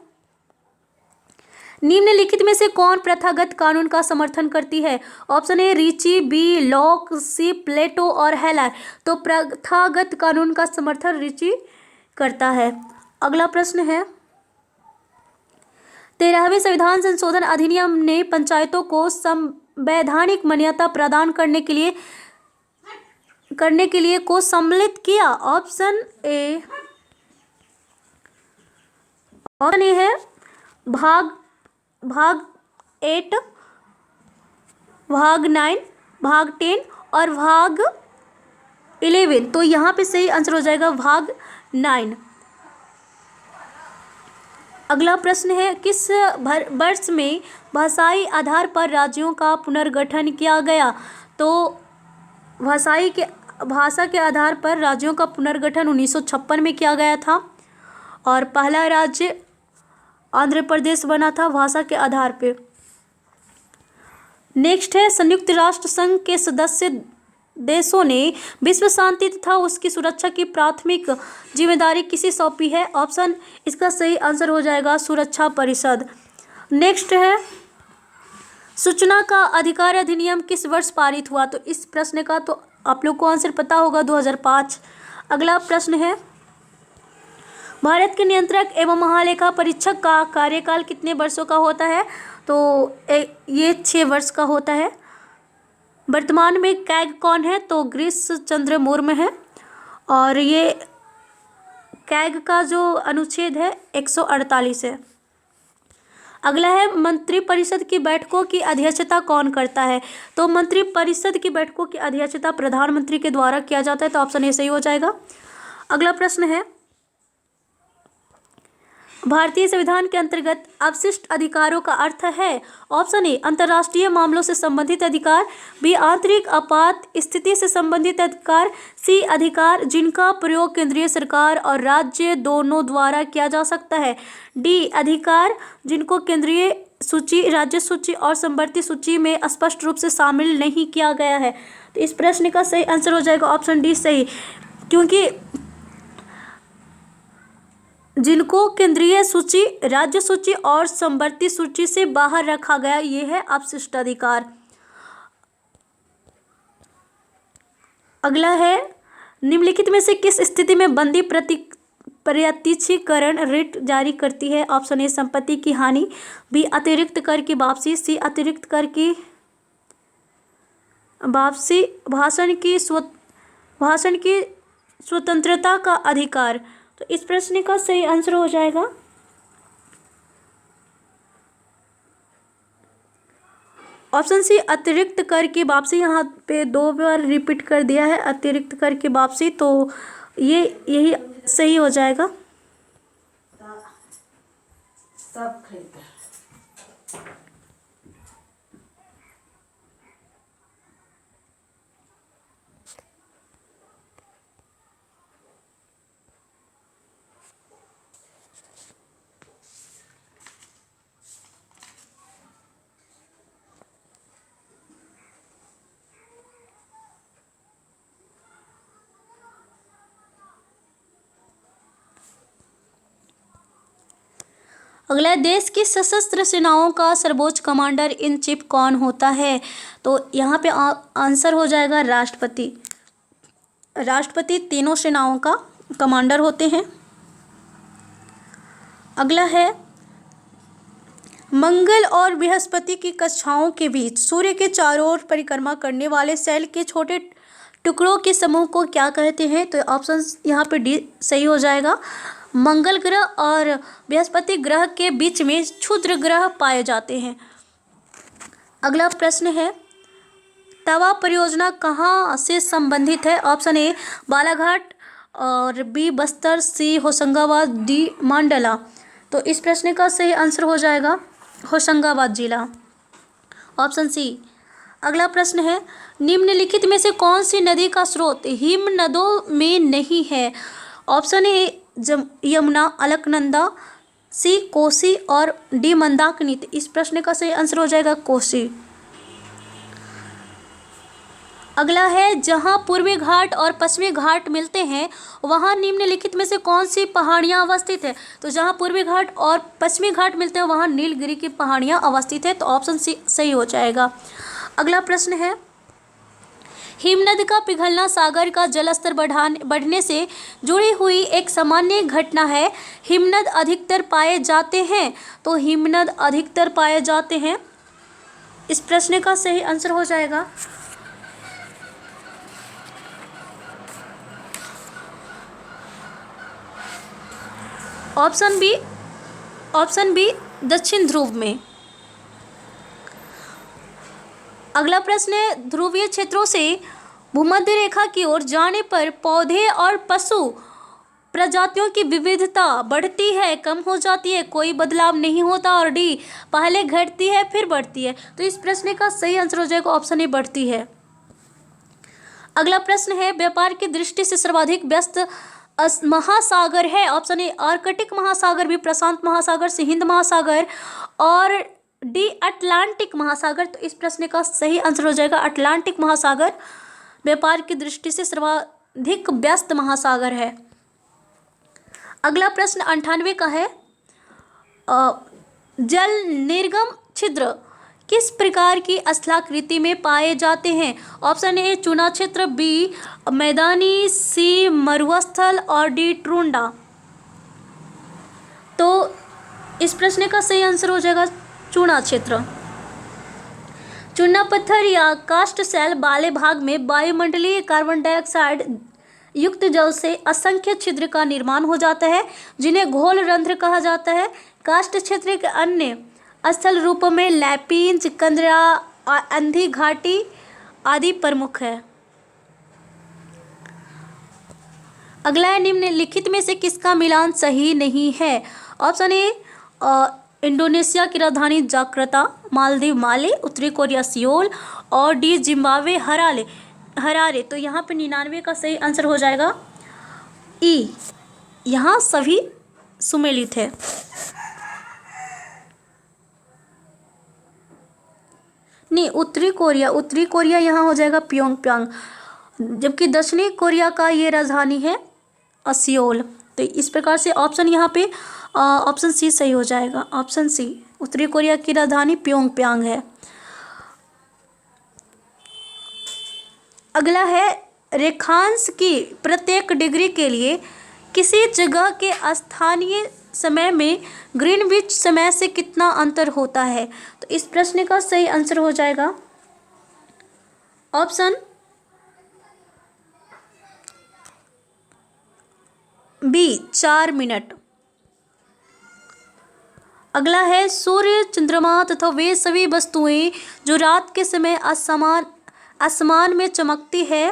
Speaker 1: निम्नलिखित में से कौन प्रथागत कानून का समर्थन करती है? ऑप्शन ए रीची, बी लॉक, सी प्लेटो और हेलर। तो प्रथागत कानून का समर्थन रीची करता है। अगला प्रश्न है, 13वें संविधान संशोधन अधिनियम ने पंचायतों को संवैधानिक मान्यता प्रदान करने के लिए को सम्मिलित किया। ऑप्शन ए है भाग 8, भाग 9, भाग 10 और भाग 11। तो यहाँ पे सही आंसर हो जाएगा भाग 9। अगला प्रश्न है, किस वर्ष में भाषाई आधार पर राज्यों का पुनर्गठन किया गया? तो भाषा के आधार पर राज्यों का पुनर्गठन 1956 में किया गया था और पहला राज्य आंध्र प्रदेश बना था भाषा के आधार पे। नेक्स्ट है, संयुक्त राष्ट्र संघ के सदस्य देशों ने विश्व शांति तथा उसकी सुरक्षा की प्राथमिक जिम्मेदारी किसे सौंपी है? ऑप्शन, इसका सही आंसर हो जाएगा सुरक्षा परिषद। नेक्स्ट है, सूचना का अधिकार अधिनियम किस वर्ष पारित हुआ? तो इस प्रश्न का तो आप लोग को आंसर पता होगा, 2005। अगला प्रश्न है, भारत के नियंत्रक एवं महालेखा परीक्षक का कार्यकाल कितने वर्षों का होता है? तो ये 6 वर्ष का होता है। वर्तमान में कैग कौन है? तो गिरीश चंद्र मुर्मू है और ये कैग का जो अनुच्छेद है 148 है। अगला है, मंत्रिपरिषद की बैठकों की अध्यक्षता कौन करता है? तो मंत्रिपरिषद की बैठकों की अध्यक्षता प्रधानमंत्री के द्वारा किया जाता है। तो ऑप्शन ए सही हो जाएगा। अगला प्रश्न है, भारतीय संविधान के अंतर्गत अवशिष्ट अधिकारों का अर्थ है? ऑप्शन ए अंतर्राष्ट्रीय मामलों से संबंधित अधिकार, बी आंतरिक आपात स्थिति से संबंधित अधिकार, सी अधिकार जिनका प्रयोग केंद्रीय सरकार और राज्य दोनों द्वारा किया जा सकता है, डी अधिकार जिनको केंद्रीय सूची, राज्य सूची और समवर्ती सूची में स्पष्ट रूप से शामिल नहीं किया गया है। तो इस प्रश्न का सही आंसर हो जाएगा ऑप्शन डी सही, क्योंकि जिनको केंद्रीय सूची, राज्य सूची और समवर्ती सूची से बाहर रखा गया, ये है अवशिष्ट अधिकार। अगला है, निम्नलिखित में से किस स्थिति में बंदी प्रत्यक्षीकरण रिट जारी करती है? ऑप्शन ए संपत्ति की हानि, बी अतिरिक्त कर की वापसी, सी अतिरिक्त कर की वापसी, भाषण की स्वतंत्रता का अधिकार। तो इस प्रश्न का सही आंसर हो जाएगा ऑप्शन सी अतिरिक्त कर की वापसी। यहाँ पे 2 बार रिपीट कर दिया है अतिरिक्त कर की वापसी, तो यही सही हो जाएगा। अगला, देश की सशस्त्र सेनाओं का सर्वोच्च कमांडर इन चीफ कौन होता है? तो यहाँ पे आंसर हो जाएगा राष्ट्रपति। राष्ट्रपति तीनों सेनाओं का कमांडर होते हैं। अगला है, मंगल और बृहस्पति की कक्षाओं के बीच सूर्य के चारों ओर परिक्रमा करने वाले सेल के छोटे टुकड़ों के समूह को क्या कहते हैं? तो ऑप्शन यहाँ पे डी सही हो जाएगा। मंगल ग्रह और बृहस्पति ग्रह के बीच में क्षुद्र ग्रह पाए जाते हैं। अगला प्रश्न है, तवा परियोजना कहाँ से संबंधित है? ऑप्शन ए बालाघाट और बी बस्तर, सी होशंगाबाद, डी मंडला। तो इस प्रश्न का सही आंसर हो जाएगा होशंगाबाद जिला, ऑप्शन सी। अगला प्रश्न है, निम्नलिखित में से कौन सी नदी का स्रोत हिमनदों में नहीं है? ऑप्शन ए यमुना, अलकनंदा, सी कोसी और डी मंदाकिनी। तो इस प्रश्न का सही आंसर हो जाएगा कोसी। अगला है, जहां पूर्वी घाट और पश्चिमी घाट मिलते हैं वहां निम्नलिखित में से कौन सी पहाड़ियां अवस्थित है। तो जहां पूर्वी घाट और पश्चिमी घाट मिलते हैं वहां नीलगिरी की पहाड़ियां अवस्थित है। तो ऑप्शन सी सही हो जाएगा। अगला प्रश्न है, हिमनद का पिघलना सागर का जलस्तर बढ़ने से जुड़ी हुई एक सामान्य घटना है। हिमनद अधिकतर पाए जाते हैं। तो हिमनद अधिकतर पाए जाते हैं, इस प्रश्न का सही आंसर हो जाएगा ऑप्शन बी। ऑप्शन बी दक्षिण ध्रुव में। अगला प्रश्न है, ध्रुवीय क्षेत्रों से भूमध्य रेखा की ओर जाने पर पौधे और पशु प्रजातियों की विविधता बढ़ती है, कम हो जाती है, कोई बदलाव नहीं होता, और डी पहले घटती है फिर बढ़ती है। तो इस प्रश्न का सही आंसर हो जाएगा ऑप्शन ए बढ़ती है। अगला प्रश्न है, व्यापार की दृष्टि से सर्वाधिक व्यस्त महासागर है। ऑप्शन ए आर्कटिक महासागर, भी प्रशांत महासागर से हिंद महासागर, और डी अटलांटिक महासागर। तो इस प्रश्न का सही आंसर हो जाएगा अटलांटिक महासागर व्यापार की दृष्टि से सर्वाधिक व्यस्त महासागर है। अगला प्रश्न 98 का है, जल निर्गम छिद्र किस प्रकार की स्थलाकृति में पाए जाते हैं। ऑप्शन ए चूना क्षेत्र, बी मैदानी, सी मरुस्थल, और डी टुंड्रा। तो इस प्रश्न का सही आंसर हो जाएगा चूना क्षेत्र। चूना पत्थर या कास्ट शैल वाले भाग में वायुमंडलीय कार्बन डाइऑक्साइड युक्त जल से असंख्य छिद्र का निर्माण हो जाता है, जिन्हें घोल रंध्र कहा जाता है। कास्ट क्षेत्र के अन्य स्थल रूपों में लैपिंज, कंदरा, अंधी घाटी आदि प्रमुख है। अगला है, निम्नलिखित में से किसका मिलान सही नहीं है। ऑप्शन ए इंडोनेशिया की राजधानी जकार्ता, मालदीव माले, उत्तरी कोरिया सियोल, और डी जिम्बाब्वे हरारे। तो यहाँ पे 99 का सही आंसर हो जाएगा ई, यहाँ सभी सुमेलित है। नहीं, उत्तरी कोरिया यहाँ हो जाएगा प्योंगयांग, जबकि दक्षिणी कोरिया का ये राजधानी है सियोल। तो इस प्रकार से ऑप्शन यहाँ पे ऑप्शन सी सही हो जाएगा। ऑप्शन सी, उत्तरी कोरिया की राजधानी प्योंगयांग है। अगला है, रेखांश की प्रत्येक डिग्री के लिए किसी जगह के स्थानीय समय में ग्रीनविच समय से कितना अंतर होता है। तो इस प्रश्न का सही आंसर हो जाएगा ऑप्शन बी 4 मिनट। अगला है, सूर्य, चंद्रमा तथा वे सभी वस्तुएं जो रात के समय आसमान में चमकती है,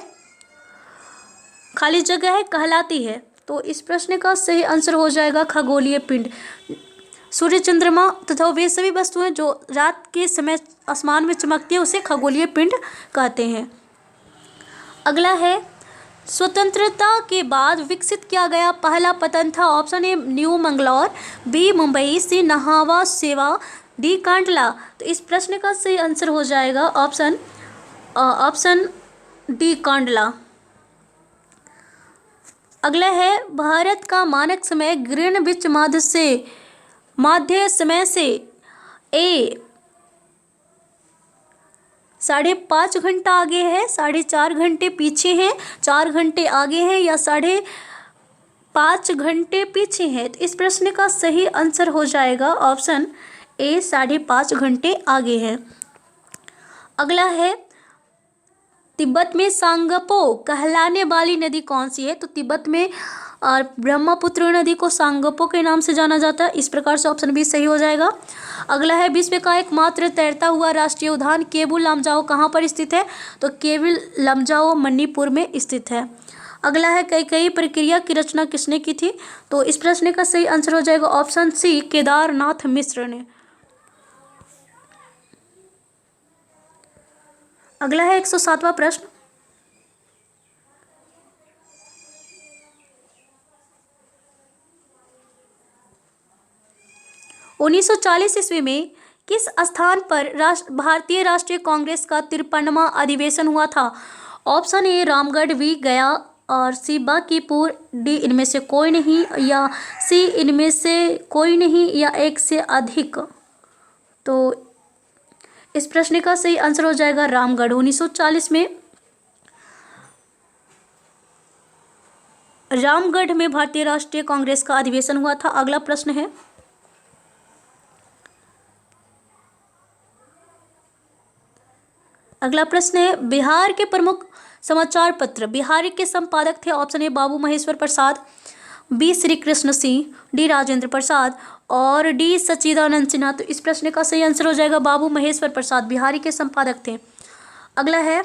Speaker 1: खाली जगह है, कहलाती है। तो इस प्रश्न का सही आंसर हो जाएगा खगोलीय पिंड। सूर्य, चंद्रमा तथा वे सभी वस्तुएं जो रात के समय आसमान में चमकती है उसे खगोलीय पिंड कहते हैं। अगला है, स्वतंत्रता के बाद विकसित किया गया पहला पतन था। Option A new Mangalore, B Mumbai, C Nhava Sheva, D Kandla. तो इस प्रश्न का सही आंसर हो जाएगा ऑप्शन डी कांडला। अगला है, भारत का मानक समय ग्रीनविच माध्य समय से ए 5.5 घंटा आगे है, 4.5 घंटे पीछे है, 4 घंटे आगे है, या 5.5 घंटे पीछे है। तो इस प्रश्न का सही आंसर हो जाएगा ऑप्शन ए 5.5 घंटे आगे है। अगला है, तिब्बत में सांगपो कहलाने वाली नदी कौन सी है। तो तिब्बत में ब्रह्मपुत्र नदी को सांगपो के नाम से जाना जाता है। इस प्रकार से ऑप्शन बी सही हो जाएगा। अगला है, विश्व का एकमात्र तैरता हुआ राष्ट्रीय उद्यान केबुल लमजाओ कहाँ पर स्थित है। तो केबुल लमजाओ मणिपुर में स्थित है। अगला है, कई प्रक्रिया की रचना किसने की थी। तो इस प्रश्न का सही आंसर हो जाएगा ऑप्शन सी केदारनाथ मिश्र ने। अगला है 107वां प्रश्न, 1940 ईस्वी में किस स्थान पर भारतीय राष्ट्रीय कांग्रेस का 53वां अधिवेशन हुआ था? ऑप्शन ए रामगढ़, बी गया और सी बांकीपुर, डी इनमें से कोई नहीं या सी इनमें से कोई नहीं या एक से अधिक। तो इस प्रश्न का सही आंसर हो जाएगा रामगढ़। 1940 में रामगढ़ में भारतीय राष्ट्रीय कांग्रेस का अधिवेशन हुआ था। अगला प्रश्न है, बिहार के प्रमुख समाचार पत्र बिहार के संपादक थे। Option A Babu Maheshwar Prasad, B Shri Krishna Singh, D Rajendra Prasad और डी सच्चिदानंद सिन्हा। तो इस प्रश्न का सही आंसर हो जाएगा बाबू महेश्वर प्रसाद, बिहारी के संपादक थे। अगला है,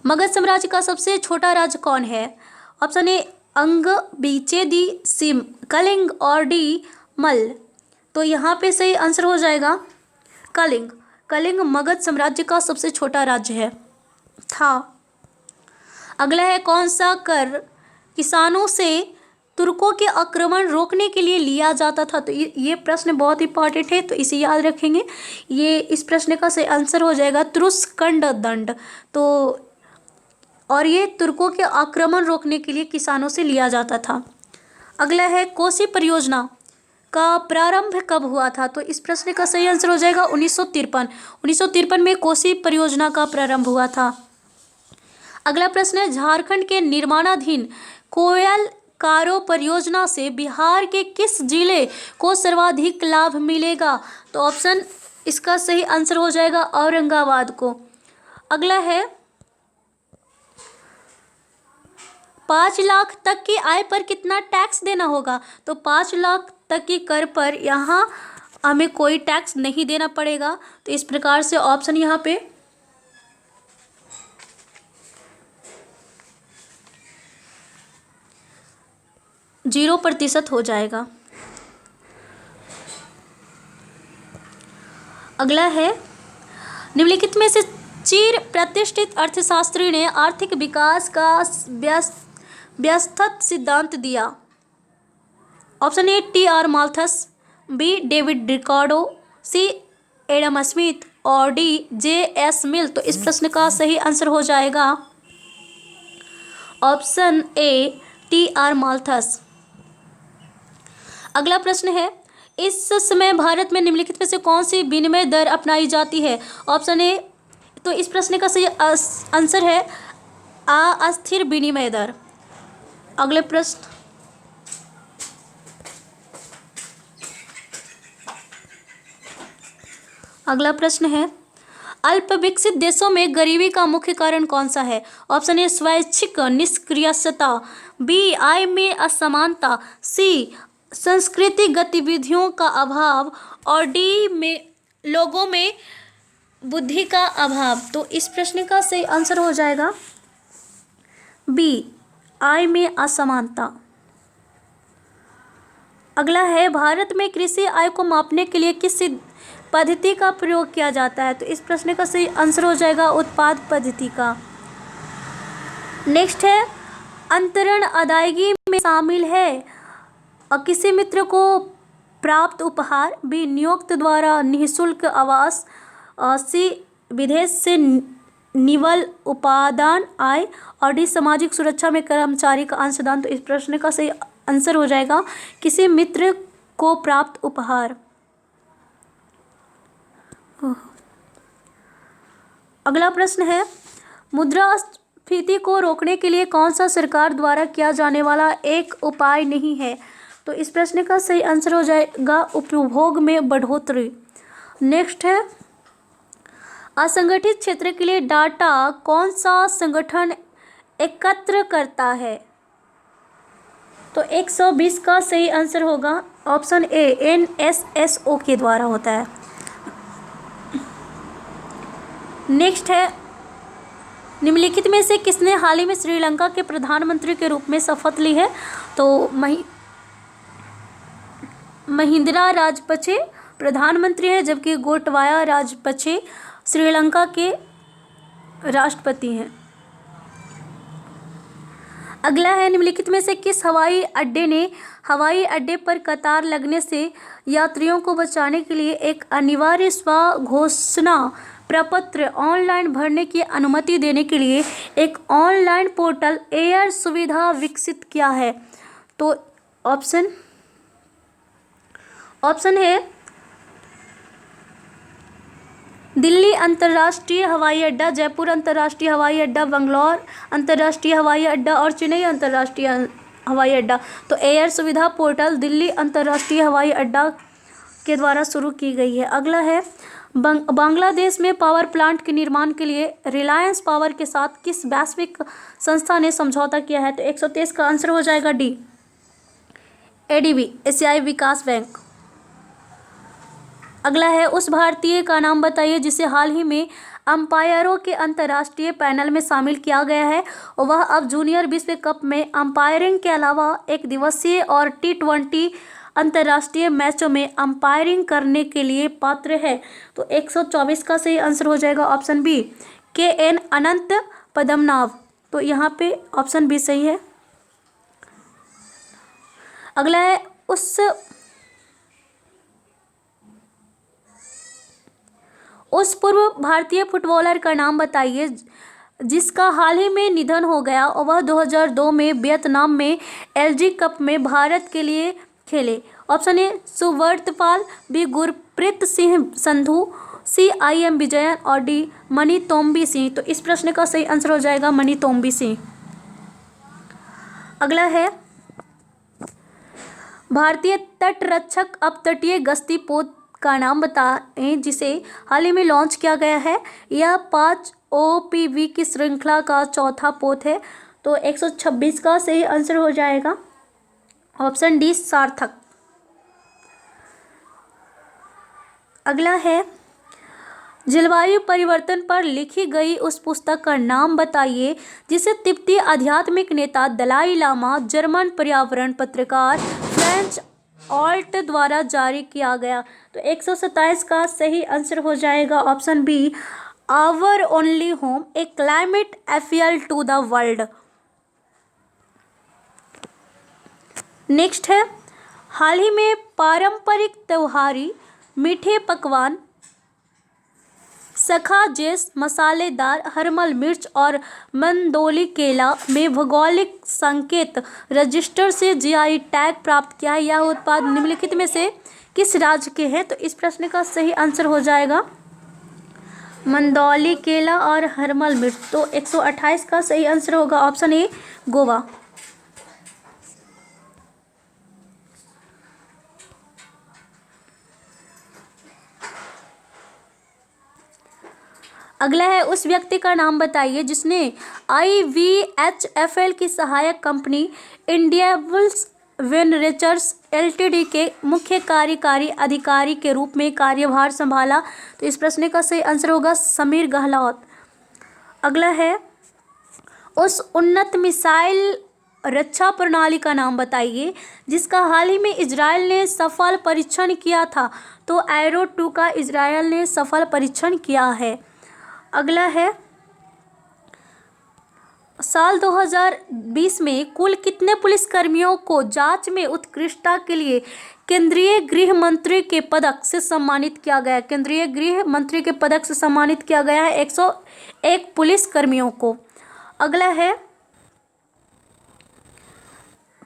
Speaker 1: मगध साम्राज्य का सबसे छोटा राज्य कौन है? ऑप्शन ए अंग, बी चेदी, सी कलिंग और डी मल्ल। तो यहाँ पे सही आंसर हो जाएगा कलिंग। कलिंग मगध साम्राज्य का सबसे छोटा राज्य था। अगला है, कौन सा कर किसानों से तुर्कों के आक्रमण रोकने के लिए लिया जाता था? तो ये प्रश्न बहुत इंपॉर्टेंट है, तो इसे याद रखेंगे। ये इस प्रश्न का सही आंसर हो जाएगा तुरुस्कंड दंड। तो और ये तुर्कों के आक्रमण रोकने के लिए किसानों से लिया जाता था। अगला है, कोसी परियोजना का प्रारंभ कब हुआ था? तो इस प्रश्न का सही आंसर हो जाएगा 1953। 1953 में कोसी परियोजना का प्रारंभ हुआ था। अगला प्रश्न है, झारखंड के निर्माणाधीन कोयल कारो परियोजना से बिहार के किस जिले को सर्वाधिक लाभ मिलेगा? तो ऑप्शन इसका सही आंसर हो जाएगा औरंगाबाद को। अगला है, 5 लाख तक की आय पर कितना टैक्स देना होगा? तो 5 लाख तक की कर पर यहाँ हमें कोई टैक्स नहीं देना पड़ेगा। तो इस प्रकार से ऑप्शन यहाँ पे 0% हो जाएगा। अगला है, निम्नलिखित में से चीर प्रतिष्ठित अर्थशास्त्री ने आर्थिक विकास का व्यवस्थित सिद्धांत दिया? Option A T R. Malthus, B David Ricardo, C Adam Smith और डी जे.एस. मिल। तो इस प्रश्न का सही आंसर हो जाएगा ऑप्शन ए टी.आर. माल्थस। अगला प्रश्न है, इस समय भारत में निम्नलिखित में से कौन सी विनिमय दर अपनाई जाती है? ऑप्शन ए, तो इस प्रश्न का सही आंसर है अस्थिर विनिमय दर। अगले प्रश्न, अगला प्रश्न है, अल्प विकसित देशों में गरीबी का मुख्य कारण कौन सा है? ऑप्शन ए स्वैच्छिक निष्क्रियता, बी आय में असमानता, सी सांस्कृतिक गतिविधियों का अभाव और डी में लोगों में बुद्धि का अभाव। तो इस प्रश्न का सही आंसर हो जाएगा बी आय में असमानता। अगला है, भारत में कृषि आय को मापने के लिए किस पद्धति का प्रयोग किया जाता है? तो इस प्रश्न का सही आंसर हो जाएगा उत्पाद पद्धति का। नेक्स्ट है, अंतरण अदायगी में शामिल है और किसी मित्र को प्राप्त उपहार, बी नियोक्त द्वारा निःशुल्क आवास, सी विदेश से निवल उपादान आय और डी सामाजिक सुरक्षा में कर्मचारी का अंशदान। तो इस प्रश्न का सही आंसर हो जाएगा किसी मित्र को प्राप्त उपहार। अगला प्रश्न है, मुद्रास्फीति को रोकने के लिए कौन सा सरकार द्वारा किया जाने वाला एक उपाय नहीं है? तो इस प्रश्न का सही आंसर हो जाएगा उपभोग में बढ़ोतरी। नेक्स्ट है, असंगठित क्षेत्र के लिए डाटा कौन सा संगठन एकत्र करता है? तो 120 का सही आंसर होगा ऑप्शन ए एनएसएसओ के द्वारा होता है। नेक्स्ट है, निम्नलिखित में से किसने हाल ही में श्रीलंका के प्रधानमंत्री के रूप में शपथ ली है? तो महिंद्रा राजपक्षे प्रधानमंत्री है, जबकि गोटबाया राजपक्षे श्रीलंका के राष्ट्रपति हैं। अगला है, निम्नलिखित में से किस हवाई अड्डे ने हवाई अड्डे पर कतार लगने से यात्रियों को बचाने के लिए एक अनिवार्य स्वघोषणा प्रपत्र ऑनलाइन भरने की अनुमति देने के लिए एक ऑनलाइन पोर्टल एयर सुविधा विकसित किया है। तो ऑप्शन है दिल्ली अंतर्राष्ट्रीय हवाई अड्डा, जयपुर अंतर्राष्ट्रीय हवाई अड्डा, बंगलौर अंतर्राष्ट्रीय हवाई अड्डा और चेन्नई अंतर्राष्ट्रीय हवाई अड्डा। तो एयर सुविधा पोर्टल दिल्ली अंतर्राष्ट्रीय हवाई अड्डा के द्वारा शुरू की गई है। अगला है बांग्लादेश में पावर प्लांट के निर्माण के लिए रिलायंस पावर के साथ किस वैश्विक संस्था ने समझौता किया है? तो 123 का आंसर हो जाएगा डी, एडीबी, एशियाई विकास बैंक। अगला है उस भारतीय का नाम बताइए जिसे हाल ही में अंपायरों के अंतर्राष्ट्रीय पैनल में शामिल किया गया है और वह अब जूनियर विश्व कप में अंपायरिंग के अलावा एक दिवसीय और T20 अंतर्राष्ट्रीय मैचों में अंपायरिंग करने के लिए पात्र है। तो 124 का सही आंसर हो जाएगा ऑप्शन बी, KN अनंत पद्मनाभ। तो यहाँ पे ऑप्शन बी सही है। अगला है उस पूर्व भारतीय फुटबॉलर का नाम बताइए जिसका हाल ही में निधन हो गया और वह 2002 में वियतनाम में LG कप में भारत के लिए खेले। Option A Subrata Pal, B Gurpreet Singh Sandhu, C IM Vijayan और डी मणितोंबी सिंह। तो इस प्रश्न का सही आंसर हो जाएगा मणितोंबी सिंह। अगला है भारतीय तटरक्षक अपतटीय गश्ती पोत का नाम बताएं जिसे हाल ही में लॉन्च किया गया है। यह 5 OPV की श्रृंखला का चौथा पोत है। तो 126 का सही आंसर हो जाएगा ऑप्शन डी, सार्थक। अगला है जलवायु परिवर्तन पर लिखी गई उस पुस्तक का नाम बताइए जिसे तिब्बती आध्यात्मिक नेता दलाई लामा, जर्मन पर्यावरण पत्रकार फ्रेंच ऑल्ट द्वारा जारी किया गया। तो 127 का सही आंसर हो जाएगा option B, our only home, a climate appeal to the world. Next है हाल ही में पारंपरिक त्योहारी मीठे पकवान सखा जेस, मसालेदार हरमल मिर्च और मंदोली केला में भौगोलिक संकेत रजिस्टर से GI टैग प्राप्त किया है। यह उत्पाद निम्नलिखित में से किस राज्य के हैं? तो इस प्रश्न का सही आंसर हो जाएगा मंदोली केला और हरमल मिर्च। तो 128 का सही आंसर होगा ऑप्शन ए, गोवा। अगला है उस व्यक्ति का नाम बताइए जिसने IVHFL की सहायक कंपनी इंडियाबुल्स वेनचर्स LTD के मुख्य कार्यकारी अधिकारी के रूप में कार्यभार संभाला। तो इस प्रश्न का सही आंसर होगा समीर गहलोत। अगला है उस उन्नत मिसाइल रक्षा प्रणाली का नाम बताइए जिसका हाल ही में इजरायल ने सफल परीक्षण किया था। तो एरो 2 का इजरायल ने सफल परीक्षण किया है। अगला है साल 2020 में कुल कितने पुलिसकर्मियों को जांच में उत्कृष्टता के लिए केंद्रीय गृह मंत्री के पदक से सम्मानित किया गया? केंद्रीय गृह मंत्री के पदक से सम्मानित किया गया है 101 पुलिसकर्मियों को। अगला है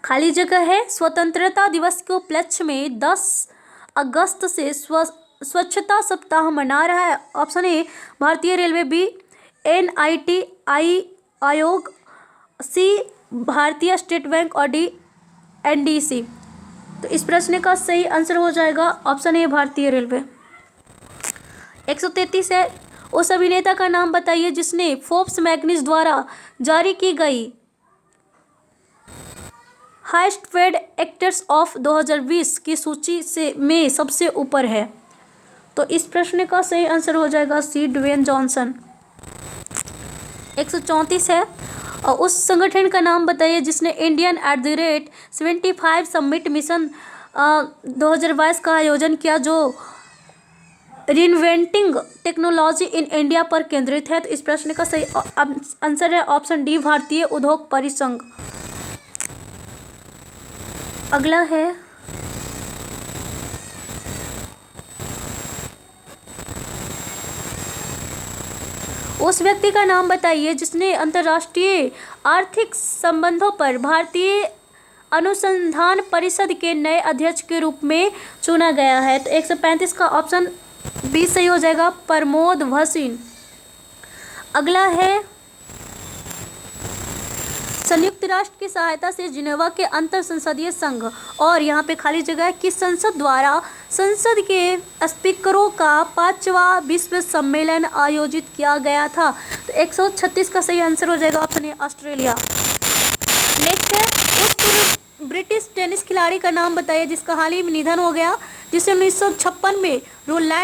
Speaker 1: खाली जगह है स्वतंत्रता दिवस के उपलक्ष्य में 10 अगस्त से स्वच्छता सप्ताह मना रहा है। ऑप्शन ए भारतीय रेलवे, बी NITI आयोग, सी भारतीय स्टेट बैंक और डी NDC। तो इस प्रश्न का सही आंसर हो जाएगा ऑप्शन ए भारतीय रेलवे। 133 है उस अभिनेता का नाम बताइए जिसने फोर्ब्स मैगजीन द्वारा जारी की गई हाईएस्ट पेड एक्टर्स ऑफ 2020 की सूची में सबसे ऊपर है। तो इस प्रश्न का सही आंसर हो जाएगा सी ड्वेन जॉनसन। 134 है और उस संगठन का नाम बताइए जिसने इंडियन @75 समिट मिशन 2022 का आयोजन किया जो रिइन्वेंटिंग टेक्नोलॉजी इन इंडिया पर केंद्रित है। तो इस प्रश्न का सही आंसर है ऑप्शन डी भारतीय उद्योग परिसंघ। अगला है उस व्यक्ति का नाम बताइए जिसने अंतर्राष्ट्रीय आर्थिक संबंधों पर भारतीय अनुसंधान परिषद के नए अध्यक्ष के रूप में चुना गया है। तो 135 का ऑप्शन बी सही हो जाएगा, प्रमोद भसीन। अगला है, संयुक्त राष्ट्र की सहायता से जिनेवा के अंतर संसदीय संघ, और यहाँ पे खाली जगह है, किस संसद द्वारा संसद के स्पीकरों का 5वां विश्व सम्मेलन आयोजित किया गया था। तो 136 का सही आंसर हो जाएगा ऑप्शन ए, ऑस्ट्रेलिया। नेक्स्ट है, उस ब्रिटिश टेनिस खिलाड़ी का नाम बताइए जिसका हाल ही में निधन हो गया, जिसे 1956 में रोलैंड